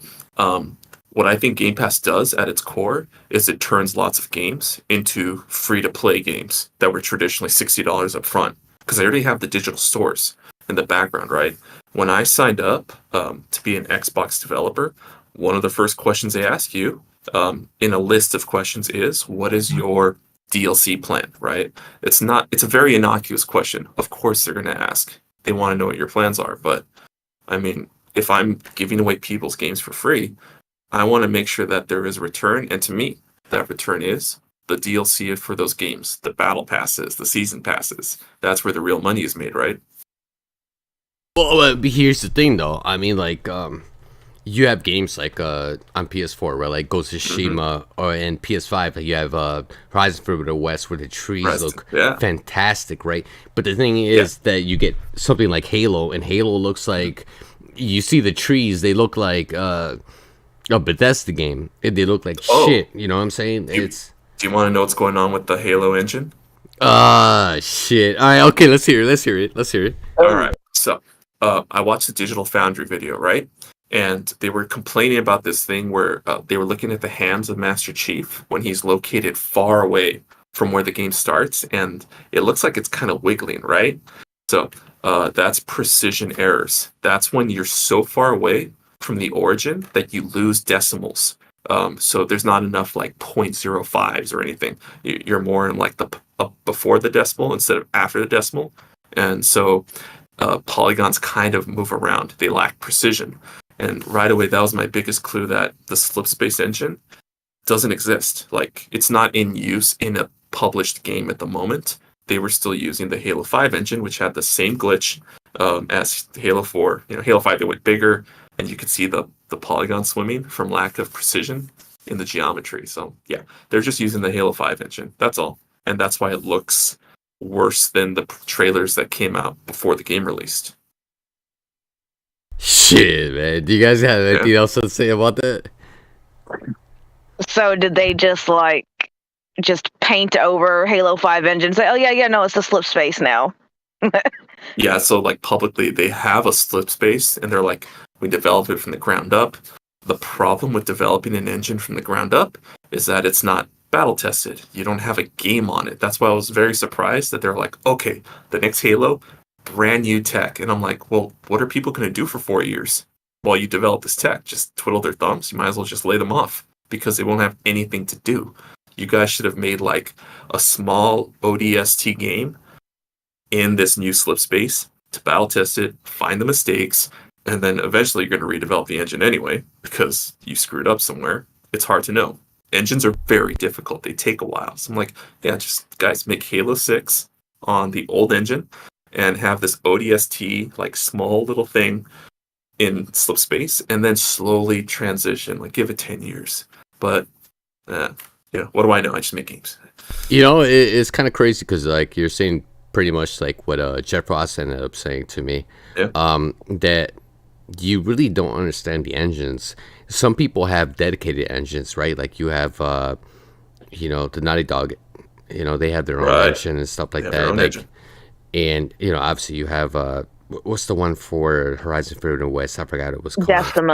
what I think Game Pass does at its core is it turns lots of games into free to play games that were traditionally $60 up front, because they already have the digital stores in the background, right? When I signed up to be an Xbox developer, one of the first questions they ask you in a list of questions is, what is your DLC plan, right? It's a very innocuous question. Of course they're going to ask. They want to know what your plans are. But I mean, if I'm giving away people's games for free, I want to make sure that there is a return. And to me, that return is the DLC for those games, the battle passes, the season passes. That's where the real money is made, right? Well, here's the thing, though. I mean, like, you have games like on PS4 where like Ghost of Tsushima, or in PS5 you have Horizon Forbidden West where the trees look fantastic, right? But the thing is that you get something like Halo, and Halo looks like you see the trees; they look like a Bethesda game. They look like shit. You know what I'm saying? Do you want to know what's going on with the Halo engine? Shit. All right, okay, let's hear it. All right, so I watched the Digital Foundry video, right? And they were complaining about this thing where they were looking at the hands of Master Chief when he's located far away from where the game starts, and it looks like it's kind of wiggling, right? So that's precision errors. That's when you're so far away from the origin that you lose decimals. So there's not enough like 0.05s or anything. You're more in like the before the decimal instead of after the decimal, and so polygons kind of move around. They lack precision. And right away, that was my biggest clue that the slip space engine doesn't exist. Like, it's not in use in a published game at the moment. They were still using the Halo 5 engine, which had the same glitch as Halo 4. You know, Halo 5, they went bigger, and you could see the polygon swimming from lack of precision in the geometry. So, yeah, they're just using the Halo 5 engine. That's all. And that's why it looks worse than the trailers that came out before the game released. Shit, man. Do you guys have anything else to say about that? So did they just paint over Halo 5 engine, say, oh yeah, no, it's the slip space now? Yeah, so like publicly they have a slip space and they're like, we developed it from the ground up. The problem with developing an engine from the ground up is that it's not battle tested. You don't have a game on it. That's why I was very surprised that they're like, okay, the next Halo, brand new tech. And I'm like, well, what are people going to do for 4 years while you develop this tech? Just twiddle their thumbs? You might as well just lay them off because they won't have anything to do. You guys should have made like a small ODST game in this new slip space to battle test it, find the mistakes, and then eventually you're going to redevelop the engine anyway because you screwed up somewhere. It's hard to know. Engines are very difficult. They take a while. So I'm like, yeah, just guys, make Halo 6 on the old engine and have this ODST, like small little thing in slip space, and then slowly transition, like give it 10 years. But, what do I know? I just make games. You know, it's kind of crazy because, like, you're saying pretty much like what Jeff Ross ended up saying to me, that you really don't understand the engines. Some people have dedicated engines, right? Like you have, the Naughty Dog, they have their own engine and stuff like that. Like, and obviously you have what's the one for Horizon Forbidden West? I forgot it was called.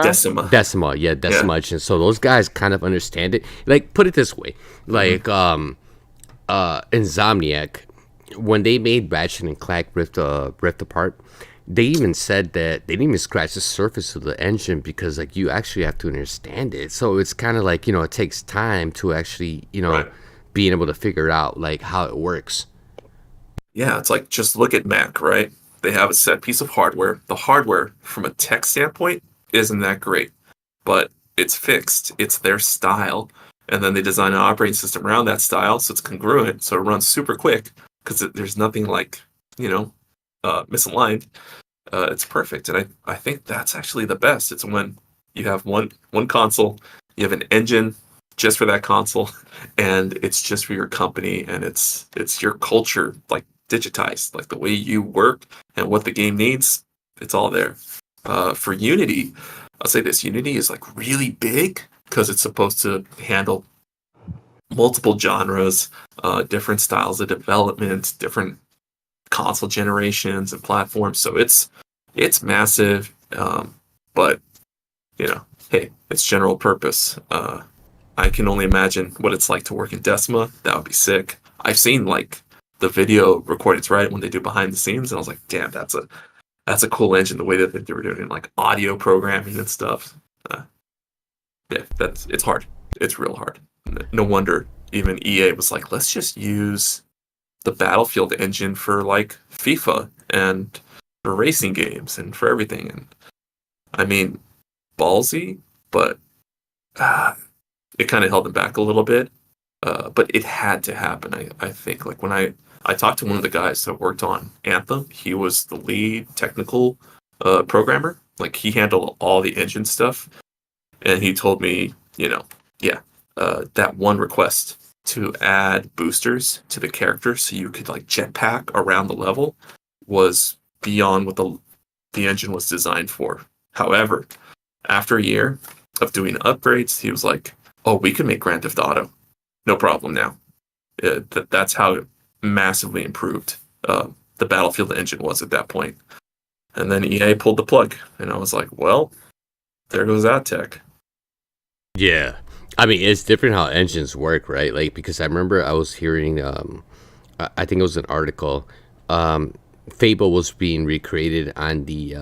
Decima. Yeah, Decima. And so those guys kind of understand it. Like, put it this way, like Insomniac, when they made Ratchet and Clank Rift Apart, they even said that they didn't even scratch the surface of the engine because like you actually have to understand it. So it's kind of like it takes time to actually being able to figure out like how it works. Yeah, it's like just look at Mac, right? They have a set piece of hardware. The hardware, from a tech standpoint, isn't that great, but it's fixed. It's their style, and then they design an operating system around that style, so it's congruent, so it runs super quick because there's nothing like misaligned. It's perfect, and I think that's actually the best. It's when you have one console, you have an engine just for that console, and it's just for your company, and it's your culture, like digitized, like the way you work and what the game needs. It's all there. For Unity, I'll say this: Unity is like really big because it's supposed to handle multiple genres, different styles of development, different console generations and platforms. So it's massive, but hey, it's general purpose. I can only imagine what it's like to work in Decima. That would be sick. I've seen like the video recordings, right, when they do behind the scenes, and I was like, damn, that's a cool engine. The way that they were doing like audio programming and stuff. It's hard. It's real hard. No wonder even EA was like, let's just use the Battlefield engine for like FIFA and for racing games and for everything. And I mean, ballsy, but it kind of held them back a little bit. But it had to happen. I think like when I talked to one of the guys that worked on Anthem, he was the lead technical programmer. Like he handled all the engine stuff, and he told me, that one request to add boosters to the character so you could like jetpack around the level was beyond what the engine was designed for. However, after a year of doing upgrades, he was like, "Oh, we can make Grand Theft Auto, no problem now." That's how massively improved the Battlefield engine was at that point. And then EA pulled the plug, and I was like, "Well, there goes that tech." Yeah. I mean, it's different how engines work, right? Like, because I remember I was hearing, I think it was an article, Fable was being recreated on the,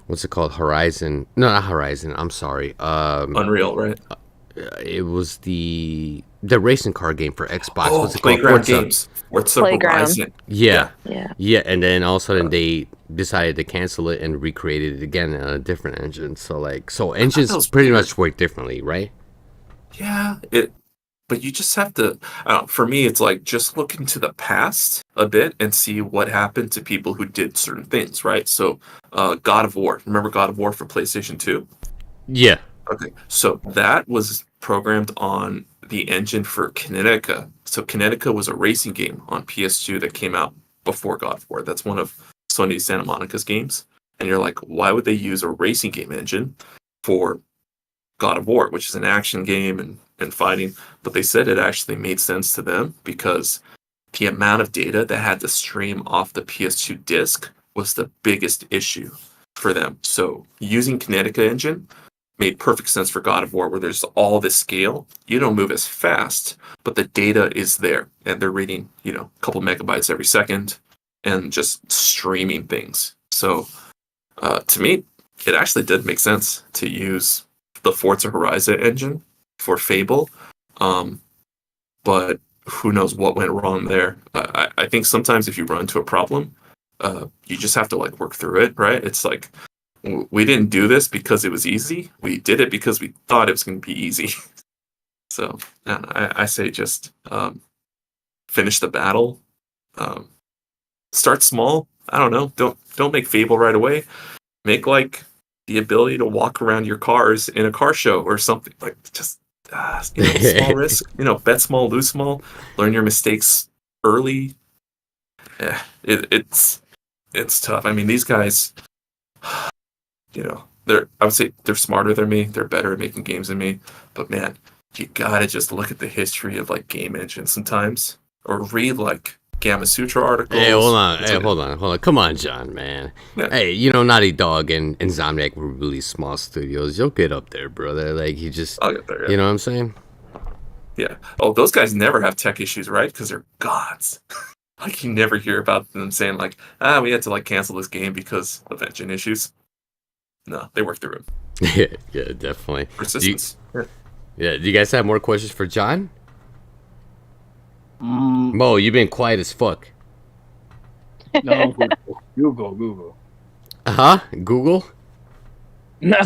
what's it called? Horizon. No, not Horizon. I'm sorry. Unreal, right? It was the racing car game for Xbox. Oh, What's it called? Playground Forza. Games. Forza Playground. Horizon. Yeah. Yeah. Yeah, and then all of a sudden they decided to cancel it and recreated it again on a different engine. So that engines was pretty weird. much work differently, right? Yeah, but you just have to. For me, it's like just look into the past a bit and see what happened to people who did certain things, right? So, God of War. Remember God of War for PlayStation 2? Yeah. Okay, so that was programmed on the engine for Kinetica. So Kinetica was a racing game on PS2 that came out before God of War. That's one of Sony Santa Monica's games. And you're like, why would they use a racing game engine for God of War, which is an action game and fighting? But they said it actually made sense to them because the amount of data that had to stream off the PS2 disc was the biggest issue for them. So using Kinetica engine made perfect sense for God of War, where there's all this scale. You don't move as fast, but the data is there, and they're reading, a couple megabytes every second, and just streaming things. So, to me, it actually did make sense to use the Forza Horizon engine for Fable, but who knows what went wrong there? I think sometimes if you run into a problem, you just have to like work through it, right? It's like, we didn't do this because it was easy. We did it because we thought it was going to be easy. So I say just finish the battle. Start small. I don't know. Don't make Fable right away. Make like the ability to walk around your cars in a car show or something. Like just small risk. Bet small, lose small. Learn your mistakes early. Yeah, it's tough. I mean, these guys. I would say they're smarter than me. They're better at making games than me. But man, you gotta just look at the history of like game engines sometimes, or read like Gamma Sutra articles. Hey, hold on. Hold on. Come on, John, man. Yeah. Hey, Naughty Dog and Insomniac were really small studios. You'll get up there, brother. Like, I'll get there. Yeah. You know what I'm saying? Yeah. Oh, those guys never have tech issues, right? Because they're gods. Like, you never hear about them saying like, we had to like cancel this game because of engine issues. No, they work through it. Yeah, definitely. Persistence. Do you guys have more questions for John? Mm, Mo, you've been quiet as fuck. No, Google. Google? No.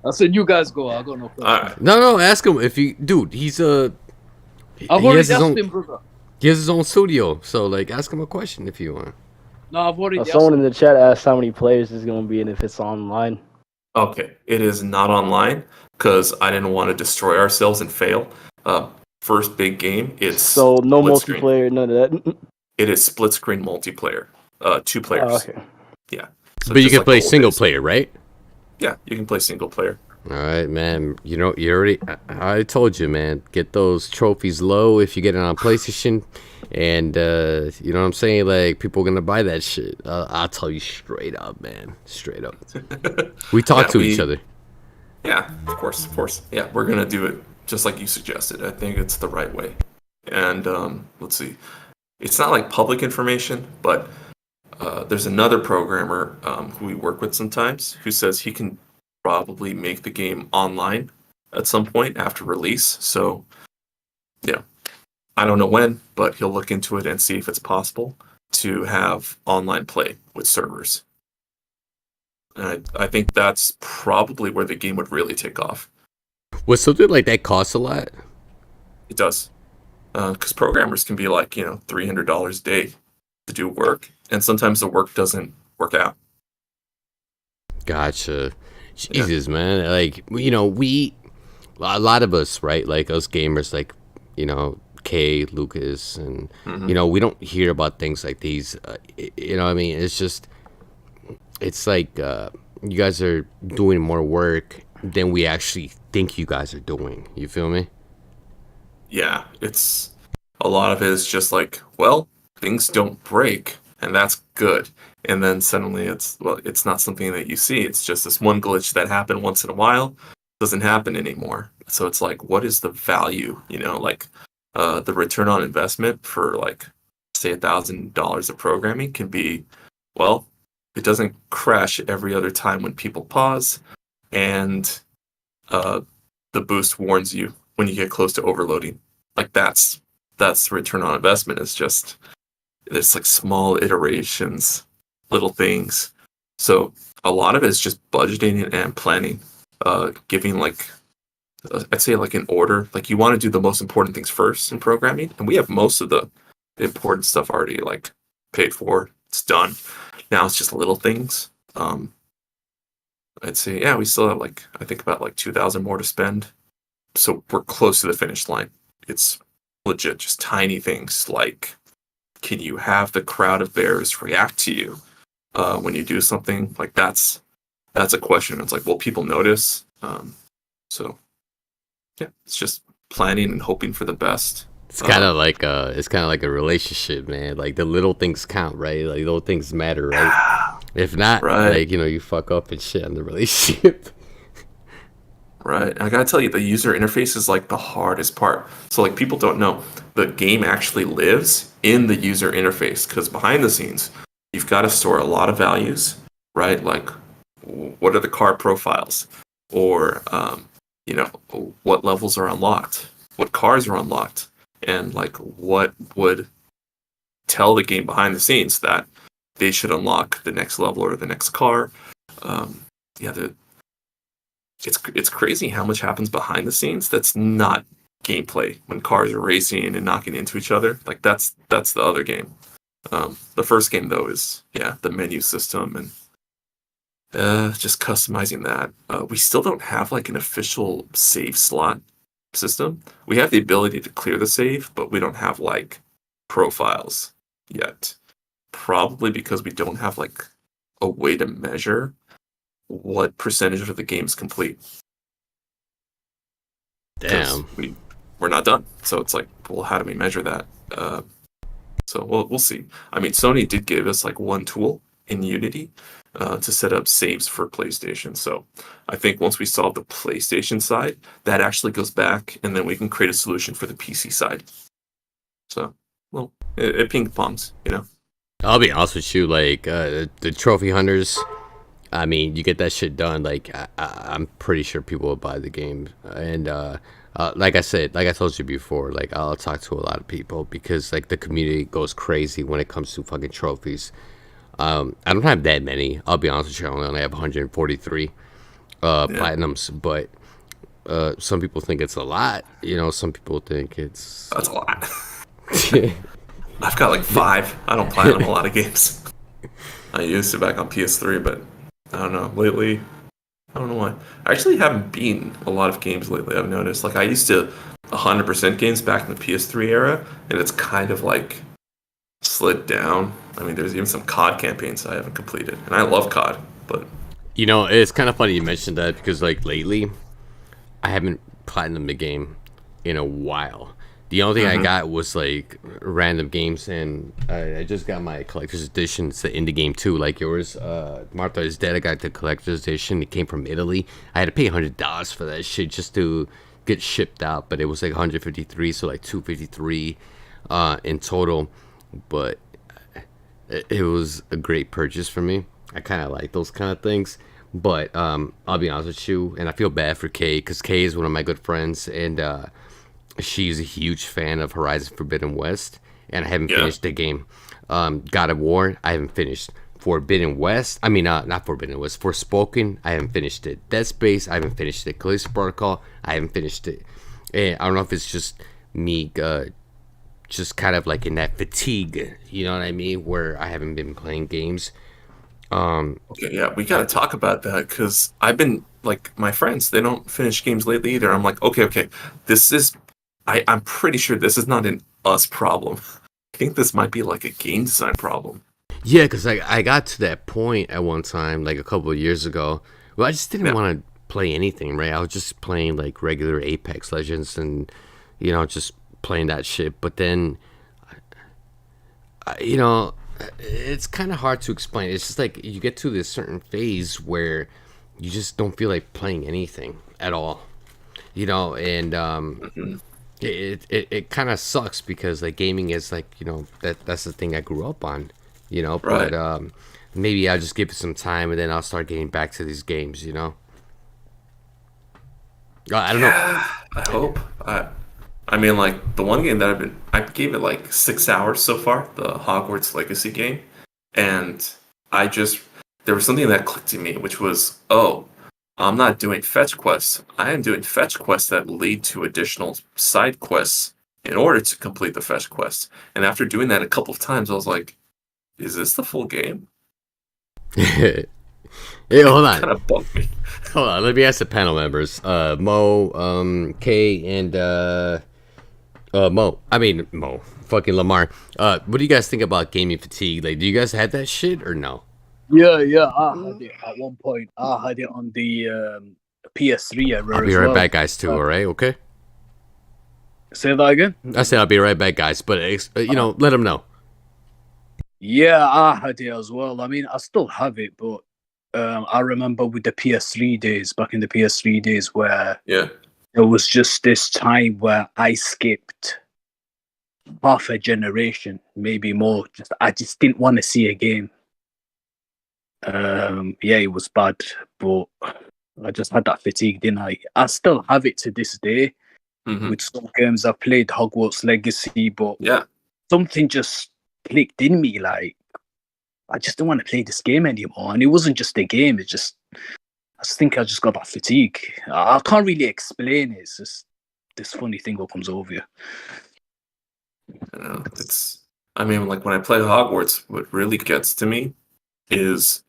I said you guys go. I got no question. All right. No, ask him if you... Dude, he's I've he already has his asked own... him, brother. He has his own studio, so like, ask him a question if you want. No, I've already asked someone him. in the chat asked how many players is going to be and if it's online. Okay, it is not online because I didn't want to destroy ourselves and fail. First big game, it's So no split multiplayer, screen. none of that. It is split screen multiplayer. 2 players. Oh, okay. Yeah. So But you just can like play the old single days. player, right? Yeah, you can play single player. All right, man. You already... I told you, man. Get those trophies low if you get it on PlayStation. And, you know what I'm saying? Like, people are going to buy that shit. I'll tell you straight up, man. Straight up. We talk to each other. Yeah, of course. Yeah, we're gonna do it just like you suggested. I think it's the right way. And let's see, it's not like public information, but there's another programmer who we work with sometimes who says he can probably make the game online at some point after release. So yeah, I don't know when, but he'll look into it and see if it's possible to have online play with servers. And I think that's probably where the game would really take off. Would something like that cost a lot? It does. Because programmers can be like, $300 a day to do work. And sometimes the work doesn't work out. Gotcha. Jesus, man. Like, a lot of us, right? Like us gamers, like, Kay, Lucas, and, we don't hear about things like these. You know what I mean? It's just, it's like you guys are doing more work than we actually think you guys are doing. You feel me? Yeah, it's a lot of it is just like, well, things don't break, and that's good. And then suddenly it's not something that you see. It's just this one glitch that happened once in a while, doesn't happen anymore. So it's like, what is the value? Like the return on investment for like say $1,000 of programming can be, well, it doesn't crash every other time when people pause, and the boost warns you when you get close to overloading. Like that's the return on investment. Is just there's like small iterations, little things. So a lot of it is just budgeting and planning. Giving like I'd say like an order. Like you want to do the most important things first in programming, and we have most of the important stuff already like paid for. It's done. Now it's just little things. I'd say yeah, we still have like I think about like 2,000 more to spend. So we're close to the finish line. It's legit just tiny things like can you have the crowd of bears react to you when you do something like that's a question. It's like will people notice? So yeah, it's just planning and hoping for the best. It's kind of like a relationship, man. Like the little things count, right? Like little things matter, right? If not, right. like you fuck up and shit on the relationship. Right. I gotta tell you, the user interface is like the hardest part. So like people don't know the game actually lives in the user interface because behind the scenes, you've got to store a lot of values, right? Like what are the car profiles, or what levels are unlocked, what cars are unlocked, and like what would tell the game behind the scenes that they should unlock the next level or the next car. Yeah, it's crazy how much happens behind the scenes that's not gameplay when cars are racing and knocking into each other. Like that's the other game. The first game though is the menu system and just customizing that. We still don't have like an official save slot system. We have the ability to clear the save, but we don't have like profiles yet. Probably because we don't have like a way to measure what percentage of the game's complete. Damn. We're not done. So it's like, well, how do we measure that? So we'll see. I mean, Sony did give us like one tool in Unity to set up saves for PlayStation. So I think once we solve the PlayStation side, that actually goes back, and then we can create a solution for the PC side. So, well, it ping pongs, I'll be honest with you, like the trophy hunters. I mean, you get that shit done. Like I'm pretty sure people will buy the game, and like I said, like I told you before, like I'll talk to a lot of people because like the community goes crazy when it comes to fucking trophies. I don't have that many. I'll be honest with you. I only have 143 platinums, but some people think it's a lot. Some people think it's that's a lot. I've got like 5. I don't platinum a lot of games. I used to back on PS3, but I don't know. Lately, I don't know why. I actually haven't beaten a lot of games lately, I've noticed. Like, I used to 100% games back in the PS3 era, and it's kind of like slid down. I mean, there's even some COD campaigns I haven't completed, and I love COD, but... it's kind of funny you mentioned that because, like, lately, I haven't platinumed the game in a while. The only thing I got was like random games, and I just got my collector's edition. It's the indie game too, like yours. Martha is Dead. I got the collector's edition. It came from Italy. I had to pay $100 for that shit just to get shipped out, but it was like 153, so like 253 in total. But it was a great purchase for me. I kind of like those kind of things. But I'll be honest with you, and I feel bad for Kay because Kay is one of my good friends, and she's a huge fan of Horizon Forbidden West, and I haven't finished the game. God of War, I haven't finished. Forbidden West, I mean, not Forbidden West, Forspoken, I haven't finished it. Dead Space, I haven't finished it. Callisto Protocol, I haven't finished it. And I don't know if it's just me, just kind of like in that fatigue, you know what I mean, where I haven't been playing games. Okay, yeah, we gotta talk about that because I've been like my friends, they don't finish games lately either. I'm like, okay, this is, I'm pretty sure this is not an us problem. I think this might be like a game design problem. Yeah, because I got to that point at one time, like a couple of years ago. Well, I just didn't Yeah, want to play anything, right? I was just playing like regular Apex Legends and, just playing that shit. But then, you know, it's kind of hard to explain. It's just like you get to this certain phase where you just don't feel like playing anything at all, and hmm, it kind of sucks because like gaming is like that's the thing I grew up on, but right. maybe I'll just give it some time and then I'll start getting back to these games. I don't know. Yeah, I hope. I mean, like the one game that I gave it like 6 hours so far, the Hogwarts Legacy game, and I just there was something that clicked in me, which was, oh, I'm not doing fetch quests. I am doing fetch quests that lead to additional side quests in order to complete the fetch quests. And after doing that a couple of times, I was like, is this the full game? Hey, hold on. Kind of bugged me. Hold on, let me ask the panel members. Mo, Kay, and Mo. I mean Mo. Fucking Lamar. What do you guys think about gaming fatigue? Like, do you guys have that shit or no? Yeah, I had it at one point. I had it on the PS3 I'll era be as right well. back, guys. Too. All right, okay. Say that again? I said I'll be right back, guys. But let them know. Yeah, I had it as well. I mean, I still have it, but I remember with the PS3 days, back in the PS3 days, where Yeah. there was just this time where I skipped half a generation, maybe more. I just didn't want to see a game. Yeah, it was bad, but I just had that fatigue, didn't I? I still have it to this day Hmm. with some games. I've played Hogwarts Legacy, but Yeah. something just clicked in me. Like, I just don't want to play this game anymore. And it wasn't just a game. I just think I just got that fatigue. I can't really explain it. It's just this funny thing that comes over you. I know. I mean, like when I play Hogwarts, what really gets to me is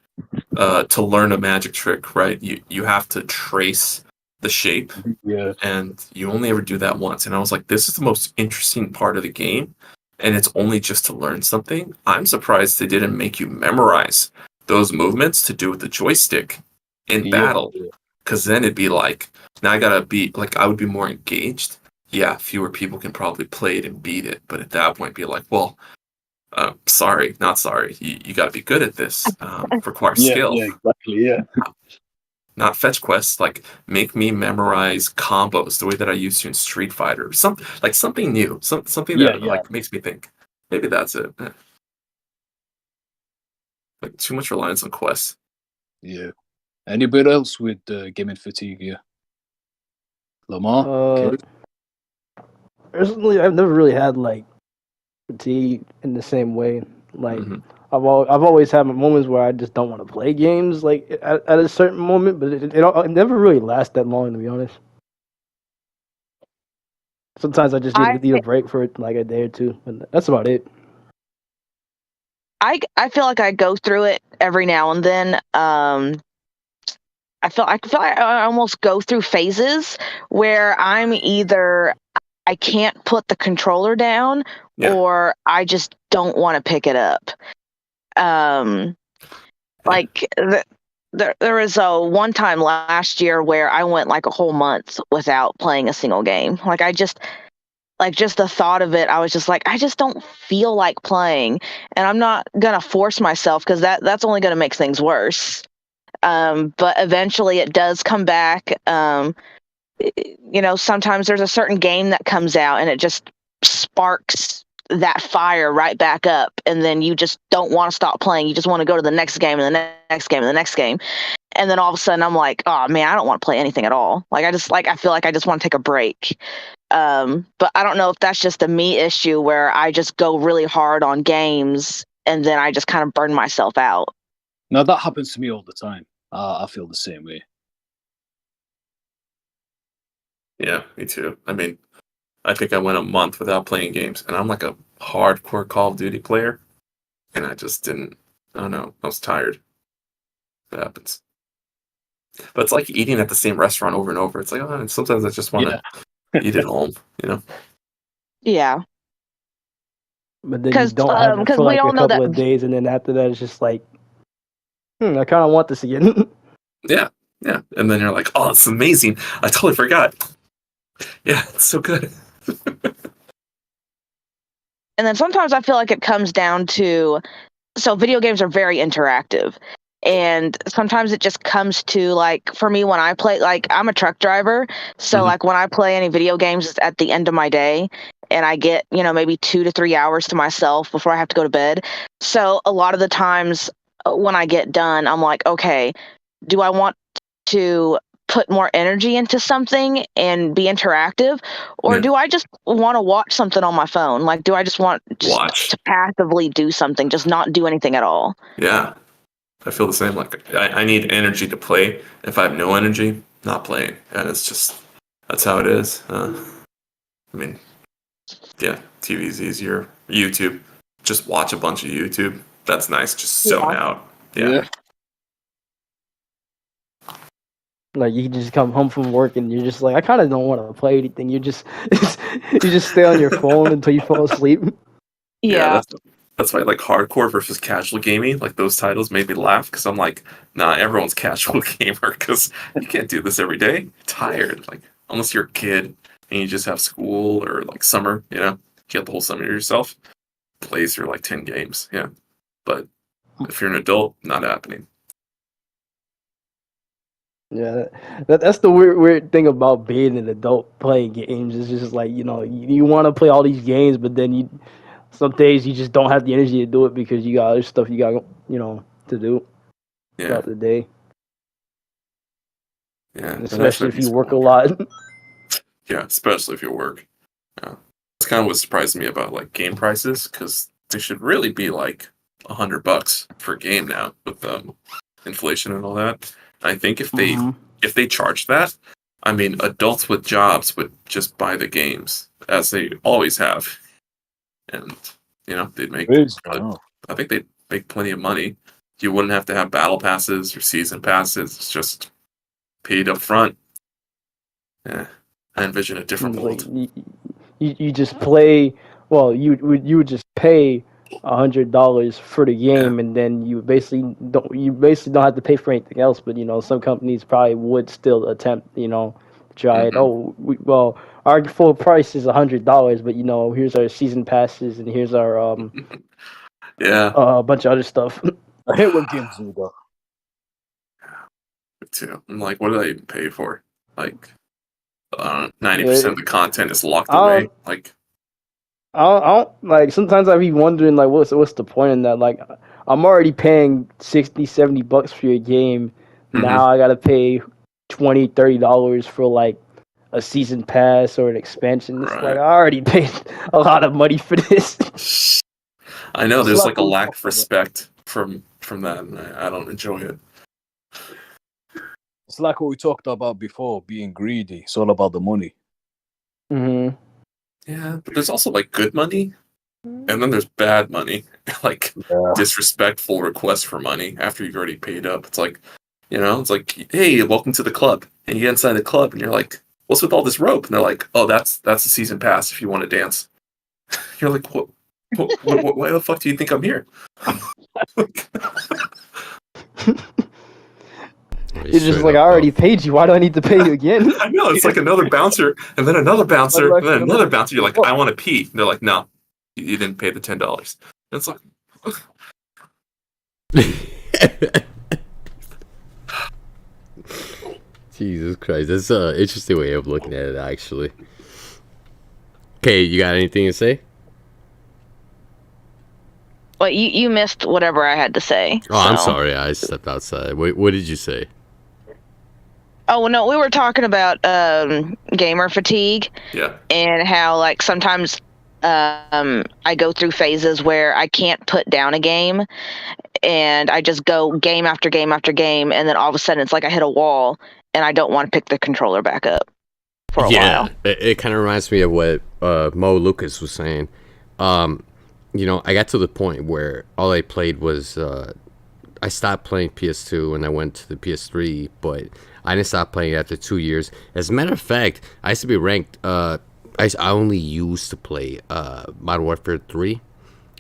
to learn a magic trick, right? You have to trace the shape, Yeah. and you only ever do that once. And I was like, this is the most interesting part of the game, and it's only just to learn something. I'm surprised they didn't make you memorize those movements to do with the joystick in Yeah. battle, because then it'd be like, now I gotta be like, I would be more engaged. Yeah, fewer people can probably play it and beat it, but at that point, be like, well, sorry, not sorry. You got to be good at this. Requires skill, Exactly. Yeah. not fetch quests. Like make me memorize combos the way that I used to in Street Fighter. Something new. Something that Yeah. like makes me think. Maybe that's it. Like too much reliance on quests. Yeah. Anybody else with gaming fatigue? Yeah. Lamar? Uh, Okay. Personally, I've never really had like fatigue in the same way. Like Hmm. I've always had my moments where I just don't want to play games like at a certain moment, but it never really lasts that long, to be honest. Sometimes I just I need a break for like a day or two, but that's about it. I feel like I go through it every now and then. I feel like I almost go through phases where I'm either I can't put the controller down Yeah. or I just don't want to pick it up. Um, Yeah. like there was a one time last year where I went like a whole month without playing a single game. Like just the thought of it, I was just like, I just don't feel like playing, and I'm not gonna force myself because that's only gonna make things worse. But eventually, it does come back. Sometimes there's a certain game that comes out, and it just sparks that fire right back up, and then you just don't want to stop playing. You just want to go to the next game and the next game and the next game, and then all of a sudden, I'm like, oh man, I don't want to play anything at all. Like I feel like I just want to take a break. But I don't know if that's just a me issue where I just go really hard on games and then I just kind of burn myself out. Now that happens to me all the time. I feel the same way. Yeah. Me too. I mean, I think I went a month without playing games, and I'm like a hardcore Call of Duty player, and I just didn't. I don't know. I was tired. It happens. But it's like eating at the same restaurant over and over. It's like, oh, sometimes I just want to eat at home, you know? Yeah, But then you don't have it because for we like a all know couple that. of days, and then after that, it's just like, I kind of want this again. Yeah, yeah. And then you're like, oh, it's amazing. I totally forgot. Yeah, it's so good. And then sometimes I feel like it comes down to, so video games are very interactive. And sometimes it just comes to, like, for me when I play, like, I'm a truck driver. So, like, when I play any video games, it's at the end of my day. And I get, maybe 2 to 3 hours to myself before I have to go to bed. So a lot of the times when I get done, I'm like, okay, do I want to put more energy into something and be interactive, or do I just want to watch something on my phone? Like, do I just want to passively do something, just not do anything at all? Yeah, I feel the same. Like, I need energy to play. If I have no energy, not playing. And it's just, that's how it is. I mean, yeah, TV's easier. YouTube, just watch a bunch of YouTube. That's nice. Just zone out. Yeah. Like you just come home from work and you're just like, I kind of don't want to play anything. You just stay on your phone until you fall asleep. Yeah. That's why like hardcore versus casual gaming, like those titles made me laugh because I'm like, nah, everyone's casual gamer because you can't do this every day. You're tired, like unless you're a kid and you just have school or like summer, you get the whole summer to yourself. Plays through like 10 games, yeah. But if you're an adult, not happening. Yeah, that's the weird thing about being an adult playing games. It's just like you want to play all these games, but then some days you just don't have the energy to do it because you got other stuff you got to do throughout the day. Yeah, especially if you work a lot. Yeah, especially if you work. Yeah. That's kind of what surprised me about like game prices because they should really be like $100 for a game now with inflation and all that. I think if they charged that, I mean, adults with jobs would just buy the games as they always have, and they'd make. I think they'd make plenty of money. You wouldn't have to have battle passes or season passes. It's just paid up front. Yeah, I envision a different world. You just play. Well, you would just pay $100 for the game, and then you basically don't have to pay for anything else. But some companies probably would still attempt try it. Oh, our full price is $100, but here's our season passes and here's our a bunch of other stuff. I hate when games do that. Too. I'm like, what did I even pay for? Like, 90% of the content is locked away. Like, I don't like. Sometimes I be wondering like, what's the point in that? Like, I'm already paying $60-$70 for your game. Now I gotta pay $20-$30 for like a season pass or an expansion. It's like I already paid a lot of money for this. I know there's like a lack of respect from that, and I don't enjoy it. It's like what we talked about before, being greedy. It's all about the money. Mm-hmm. Yeah, but there's also like good money, and then there's bad money, like disrespectful requests for money after you've already paid up. It's like, it's like, hey, welcome to the club, and you get inside the club, and you're like, what's with all this rope? And they're like, oh, that's a season pass if you want to dance. You're like, what? Why the fuck do you think I'm here? You're just like, I already paid you. Why do I need to pay you again? I know. It's like another bouncer, and then another bouncer, and then another bouncer. You're like, I want to pee. And they're like, no, you didn't pay the $10. And it's like, Jesus Christ, that's an interesting way of looking at it, actually. Okay, you got anything to say? Well, you missed whatever I had to say. Oh, I'm sorry. I stepped outside. What did you say? Oh, well, no, we were talking about gamer fatigue. Yeah. And how, like, sometimes I go through phases where I can't put down a game, and I just go game after game after game, and then all of a sudden it's like I hit a wall, and I don't want to pick the controller back up for a while. It kind of reminds me of what Mo Lucas was saying. I got to the point where all I played was I stopped playing PS2 and I went to the PS3, but I didn't stop playing after 2 years. As a matter of fact, I used to be ranked. I only used to play Modern Warfare 3,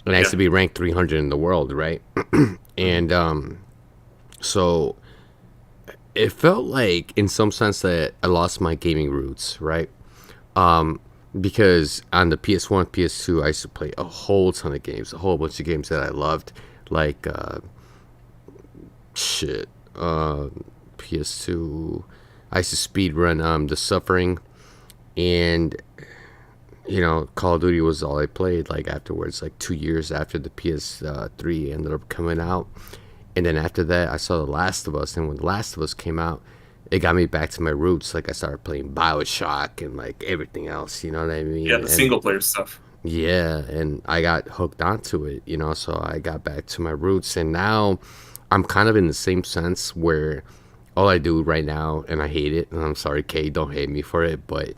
and I used to be ranked 300 in the world, right? And so it felt like, in some sense, that I lost my gaming roots, right? Because on the PS1, PS2, I used to play a whole ton of games, a whole bunch of games that I loved, like PS2. I used to speed run The Suffering, and Call of Duty was all I played. Like afterwards, like 2 years after the PS3 ended up coming out, and then after that, I saw The Last of Us, and when The Last of Us came out, it got me back to my roots. Like I started playing BioShock and like everything else. You know what I mean? Yeah, the single player stuff. Yeah, and I got hooked onto it. So I got back to my roots, and now I'm kind of in the same sense where all I do right now, and I hate it. And I'm sorry, Kay, don't hate me for it, but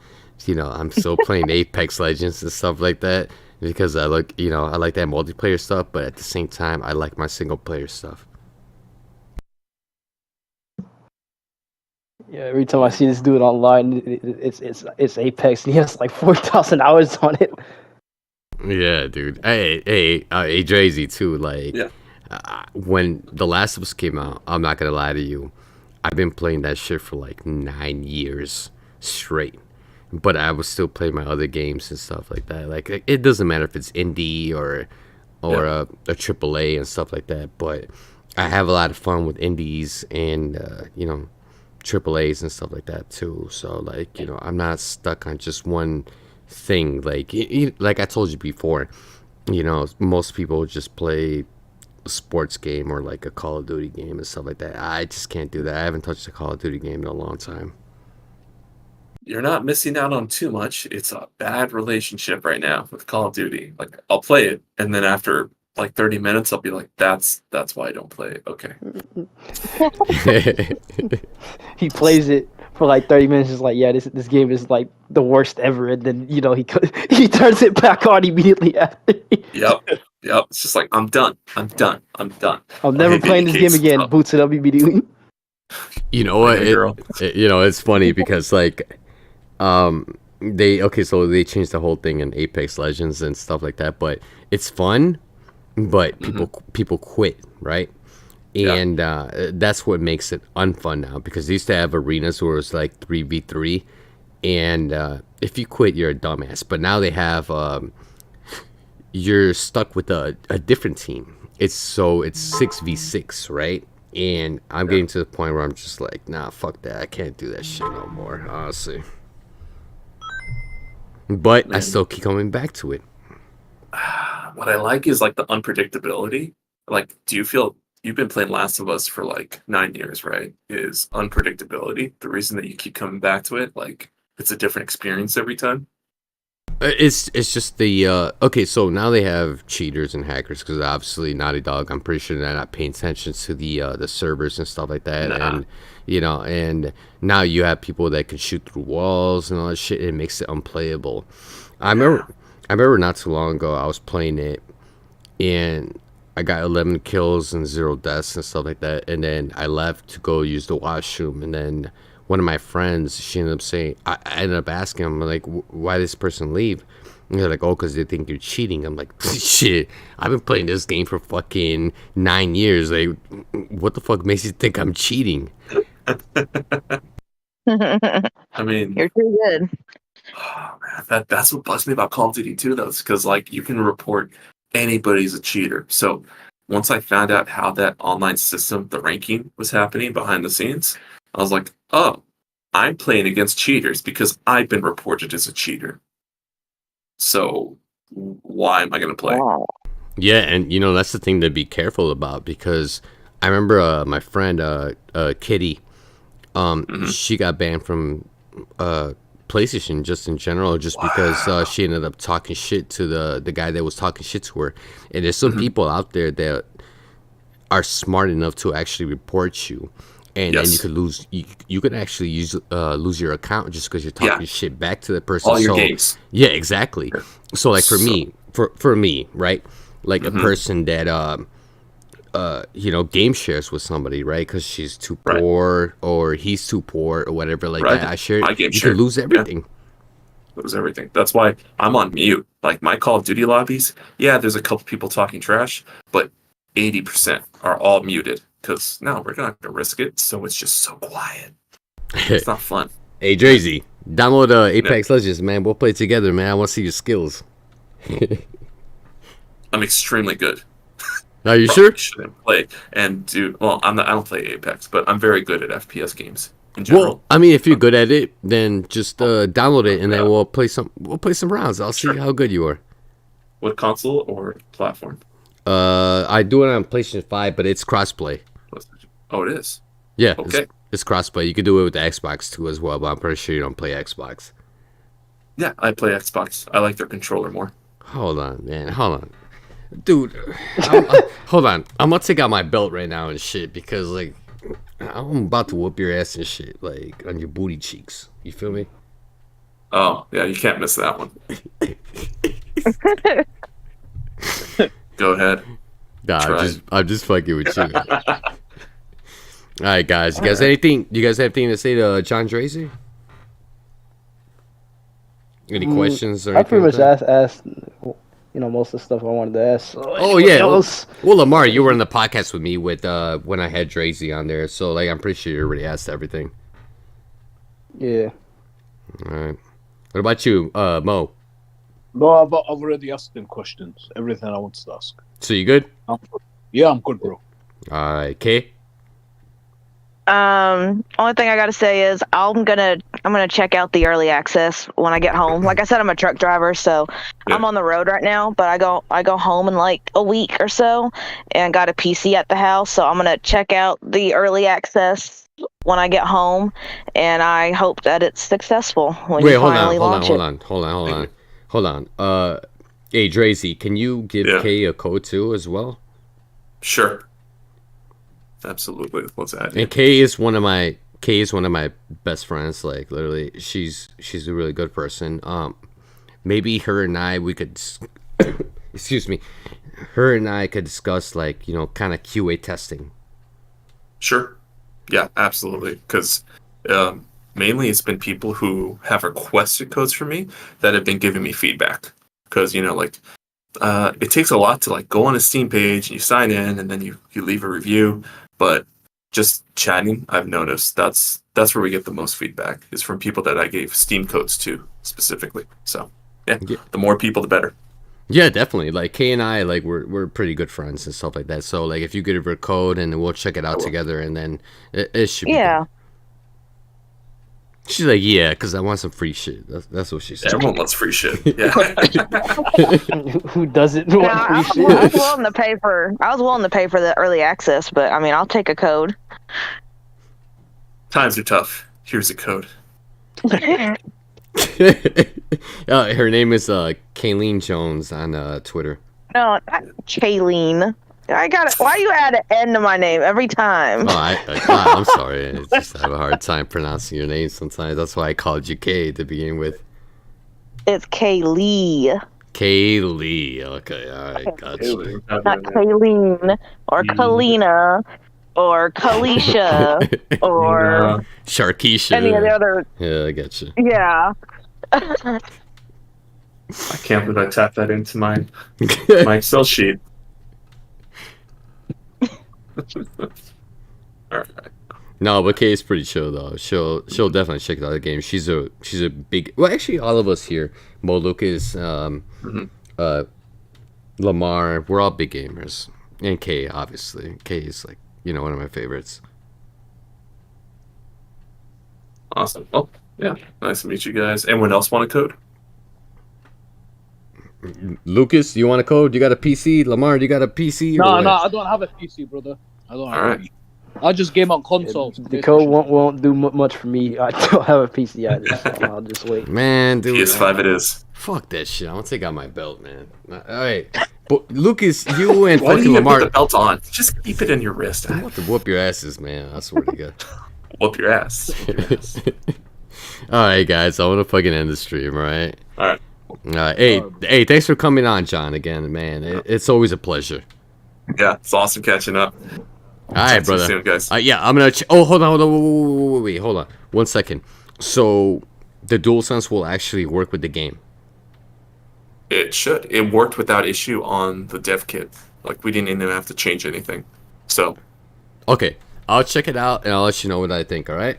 I'm still playing Apex Legends and stuff like that because I like that multiplayer stuff, but at the same time, I like my single player stuff. Yeah, every time I see this dude online, it's Apex, and he has like 4,000 hours on it. Yeah, dude. Hey, Drazy too. Like, Yeah. When The Last of Us came out, I'm not gonna lie to you, I've been playing that shit for like 9 years straight. But I was still playing my other games and stuff like that. Like, it doesn't matter if it's indie or a AAA and stuff like that. But I have a lot of fun with indies and AAAs and stuff like that too. So like, I'm not stuck on just one thing. Like like I told you before, most people just play a sports game or like a Call of Duty game and stuff like that. I just can't do that. I haven't touched a Call of Duty game in a long time. You're not missing out on too much. It's a bad relationship right now with Call of Duty. Like I'll play it, and then after like 30 minutes, I'll be like, "That's why I don't play it." Okay. He plays it for like 30 minutes. Is like, yeah, this game is like the worst ever, and then he turns it back on immediately after. Yep. It's just like I'm done. I'm never playing this game again. Boots it up immediately. You know what? It's funny because like, they changed the whole thing in Apex Legends and stuff like that, but it's fun, but people quit, right? And that's what makes it unfun now, because they used to have arenas where it was like 3v3, and if you quit, you're a dumbass. But now they have you're stuck with a different team. It's 6v6, right? And I'm getting to the point where I'm just like, nah, fuck that. I can't do that shit no more, honestly. But I still keep coming back to it. What I like is like the unpredictability. Like, do you feel you've been playing Last of Us for like 9 years, right? Is unpredictability the reason that you keep coming back to it? Like, it's a different experience every time. It's just the okay. So now they have cheaters and hackers because obviously Naughty Dog. I'm pretty sure they're not paying attention to the servers and stuff like that. Nah. And now you have people that can shoot through walls and all that shit. It makes it unplayable. I remember not too long ago I was playing it, and I got 11 kills and 0 deaths and stuff like that. And then I left to go use the washroom, and then one of my friends, she ended up saying, I ended up asking him, like, why this person leave? And they're like, oh, because they think you're cheating. I'm like, shit, I've been playing this game for fucking 9 years. Like, what the fuck makes you think I'm cheating? I mean, You're too good. oh, man, that's what bugs me about Call of Duty too, though, because like you can report anybody's a cheater. So once I found out how that online system, the ranking was happening behind the scenes, I was like, oh, I'm playing against cheaters because I've been reported as a cheater. So why am I going to play? Wow. Yeah, and that's the thing to be careful about, because I remember my friend Kitty, she got banned from PlayStation just in general, just because she ended up talking shit to the guy that was talking shit to her. And there's some people out there that are smart enough to actually report you. And then you could lose. You could actually lose your account just because you're talking shit back to the person. All your games. Yeah, exactly. So like for me, right? Like a person that game shares with somebody, right? Because she's too Right. poor or he's too poor or whatever like Right. that. I share. I game You share. could lose everything. Lose everything. That's why I'm on mute. Like my Call of Duty lobbies, yeah, there's a couple people talking trash, but 80% are all muted because no, we're not gonna risk it. So it's just so quiet. It's not fun. Hey, Drazy, download Apex Legends, man. We'll play together, man. I want to see your skills. I'm extremely good. Are you sure? I shouldn't play and do well. I don't play Apex, but I'm very good at FPS games in general. Well, I mean, if you're good at it, then just download it and then we'll play some rounds. I'll see how good you are. What console or platform? I do it on PlayStation 5, but it's crossplay. Oh, it is. Yeah, Okay. it's crossplay. You can do it with the Xbox too as well, but I'm pretty sure you don't play Xbox. Yeah, I play Xbox. I like their controller more. Hold on, man. Hold on. Dude, hold on. I'm gonna take out my belt right now and shit because, like, I'm about to whoop your ass and shit, like, on your booty cheeks. You feel me? Oh, yeah, you can't miss that one. Go ahead. Nah, Try. I'm just fucking with you. All right, guys. You guys have anything to say to John Drazy? Any questions or I anything? pretty like much asked most of the stuff I wanted to ask. So Oh yeah. Well, else? Lamar, you were on the podcast with me with when I had Drazy on there, so like I'm pretty sure you already asked everything. Yeah. All right. What about you, Mo? No, I've already asked them questions. Everything I wanted to ask. So you good? Yeah, I'm good, bro. All right, Kay. Only thing I gotta say is I'm gonna check out the early access when I get home. Like I said, I'm a truck driver, so Yeah. I'm on the road right now. But I go home in like a week or so, and got a PC at the house. So I'm gonna check out the early access when I get home, and I hope that it's successful when Wait, you hold finally on. launch it. Hold on. Hey, Drazy, can you give Yeah. Kay a code too as well? Sure. Absolutely. Let's add And it. Kay is one of my best friends. Like literally, she's a really good person. Maybe her and I excuse me, her and I could discuss like kind of QA testing. Sure. Yeah, absolutely. Because mainly it's been people who have requested codes from me that have been giving me feedback. Because it takes a lot to like go on a Steam page and you sign in and then you leave a review. But just chatting, I've noticed that's where we get the most feedback is from people that I gave Steam codes to specifically. So yeah. The more people, the better. Yeah, definitely. Like Kay and I, like we're pretty good friends and stuff like that. So like if you give her a code and we'll check it out together, and then it should be Yeah. good. She's like, yeah, because I want some free shit. That's what she said. Everyone wants free shit. Yeah. Who doesn't No, want I free was shit? willing to pay for. I was willing to pay for the early access, but I mean, I'll take a code. Times are tough. Here's a code. Her name is Kayleen Jones on Twitter. No, not Kayleen. I got it. Why you add an N to my name every time? Oh, I'm sorry. I just have a hard time pronouncing your name sometimes. That's why I called you Kay to begin with. It's Kaylee, Kaylee. Okay, all right, gotcha. not Kayleen or Kalina or Kalisha or Sharkeisha. any of the other. Yeah, I get you. Yeah. I can't believe I tapped that into my Excel sheet. All right. No, but Kay is pretty chill though. She'll definitely check out the game. She's a big. Well, actually, all of us here, Mo, Lucas, Lamar, we're all big gamers, and Kay obviously. Kay is like one of my favorites. Awesome. Well, yeah. Nice to meet you guys. Anyone else want a code? Lucas, you want a code? You got a PC? Lamar, you got a PC? No, I don't have a PC, brother. I don't have All a right. I just game on consoles. The code won't do much for me. I don't have a PC either, so I'll just wait. Man, dude. PS5 it is. Fuck that shit. I'm gonna take out my belt, man. All right, but Lucas, you and Why do fucking you Lamar. put the belt on? Just keep it in your wrist. I'm about to whoop your asses, man. I swear to God. Whoop your ass. Whoop your ass. All right, guys. I want to fucking end the stream. All right. All right. Hey, thanks for coming on, John. Again, man. It's always a pleasure. Yeah, it's awesome catching up. All Talk right, to you brother. soon, guys. Yeah, I'm gonna. Oh, hold on, wait, hold on, 1 second. So the DualSense will actually work with the game. It should. It worked without issue on the dev kit. Like we didn't even have to change anything. So, Okay, I'll check it out and I'll let you know what I think. All right.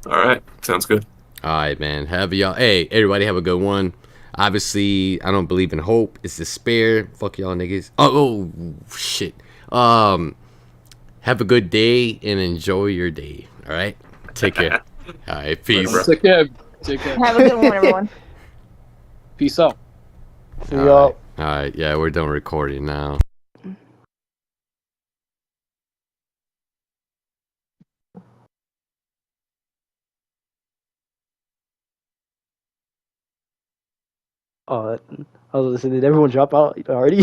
all right, sounds good. All right, man. Have y'all. Hey, everybody, have a good one. Obviously, I don't believe in hope. It's despair. Fuck y'all niggas. Oh shit. Have a good day and enjoy your day. All right. Take care. All right. Peace. bro. Take care. Take care. Have a good one, everyone. Peace out. See All y'all. right. All right. Yeah, we're done recording now. I was listening. Did everyone drop out already?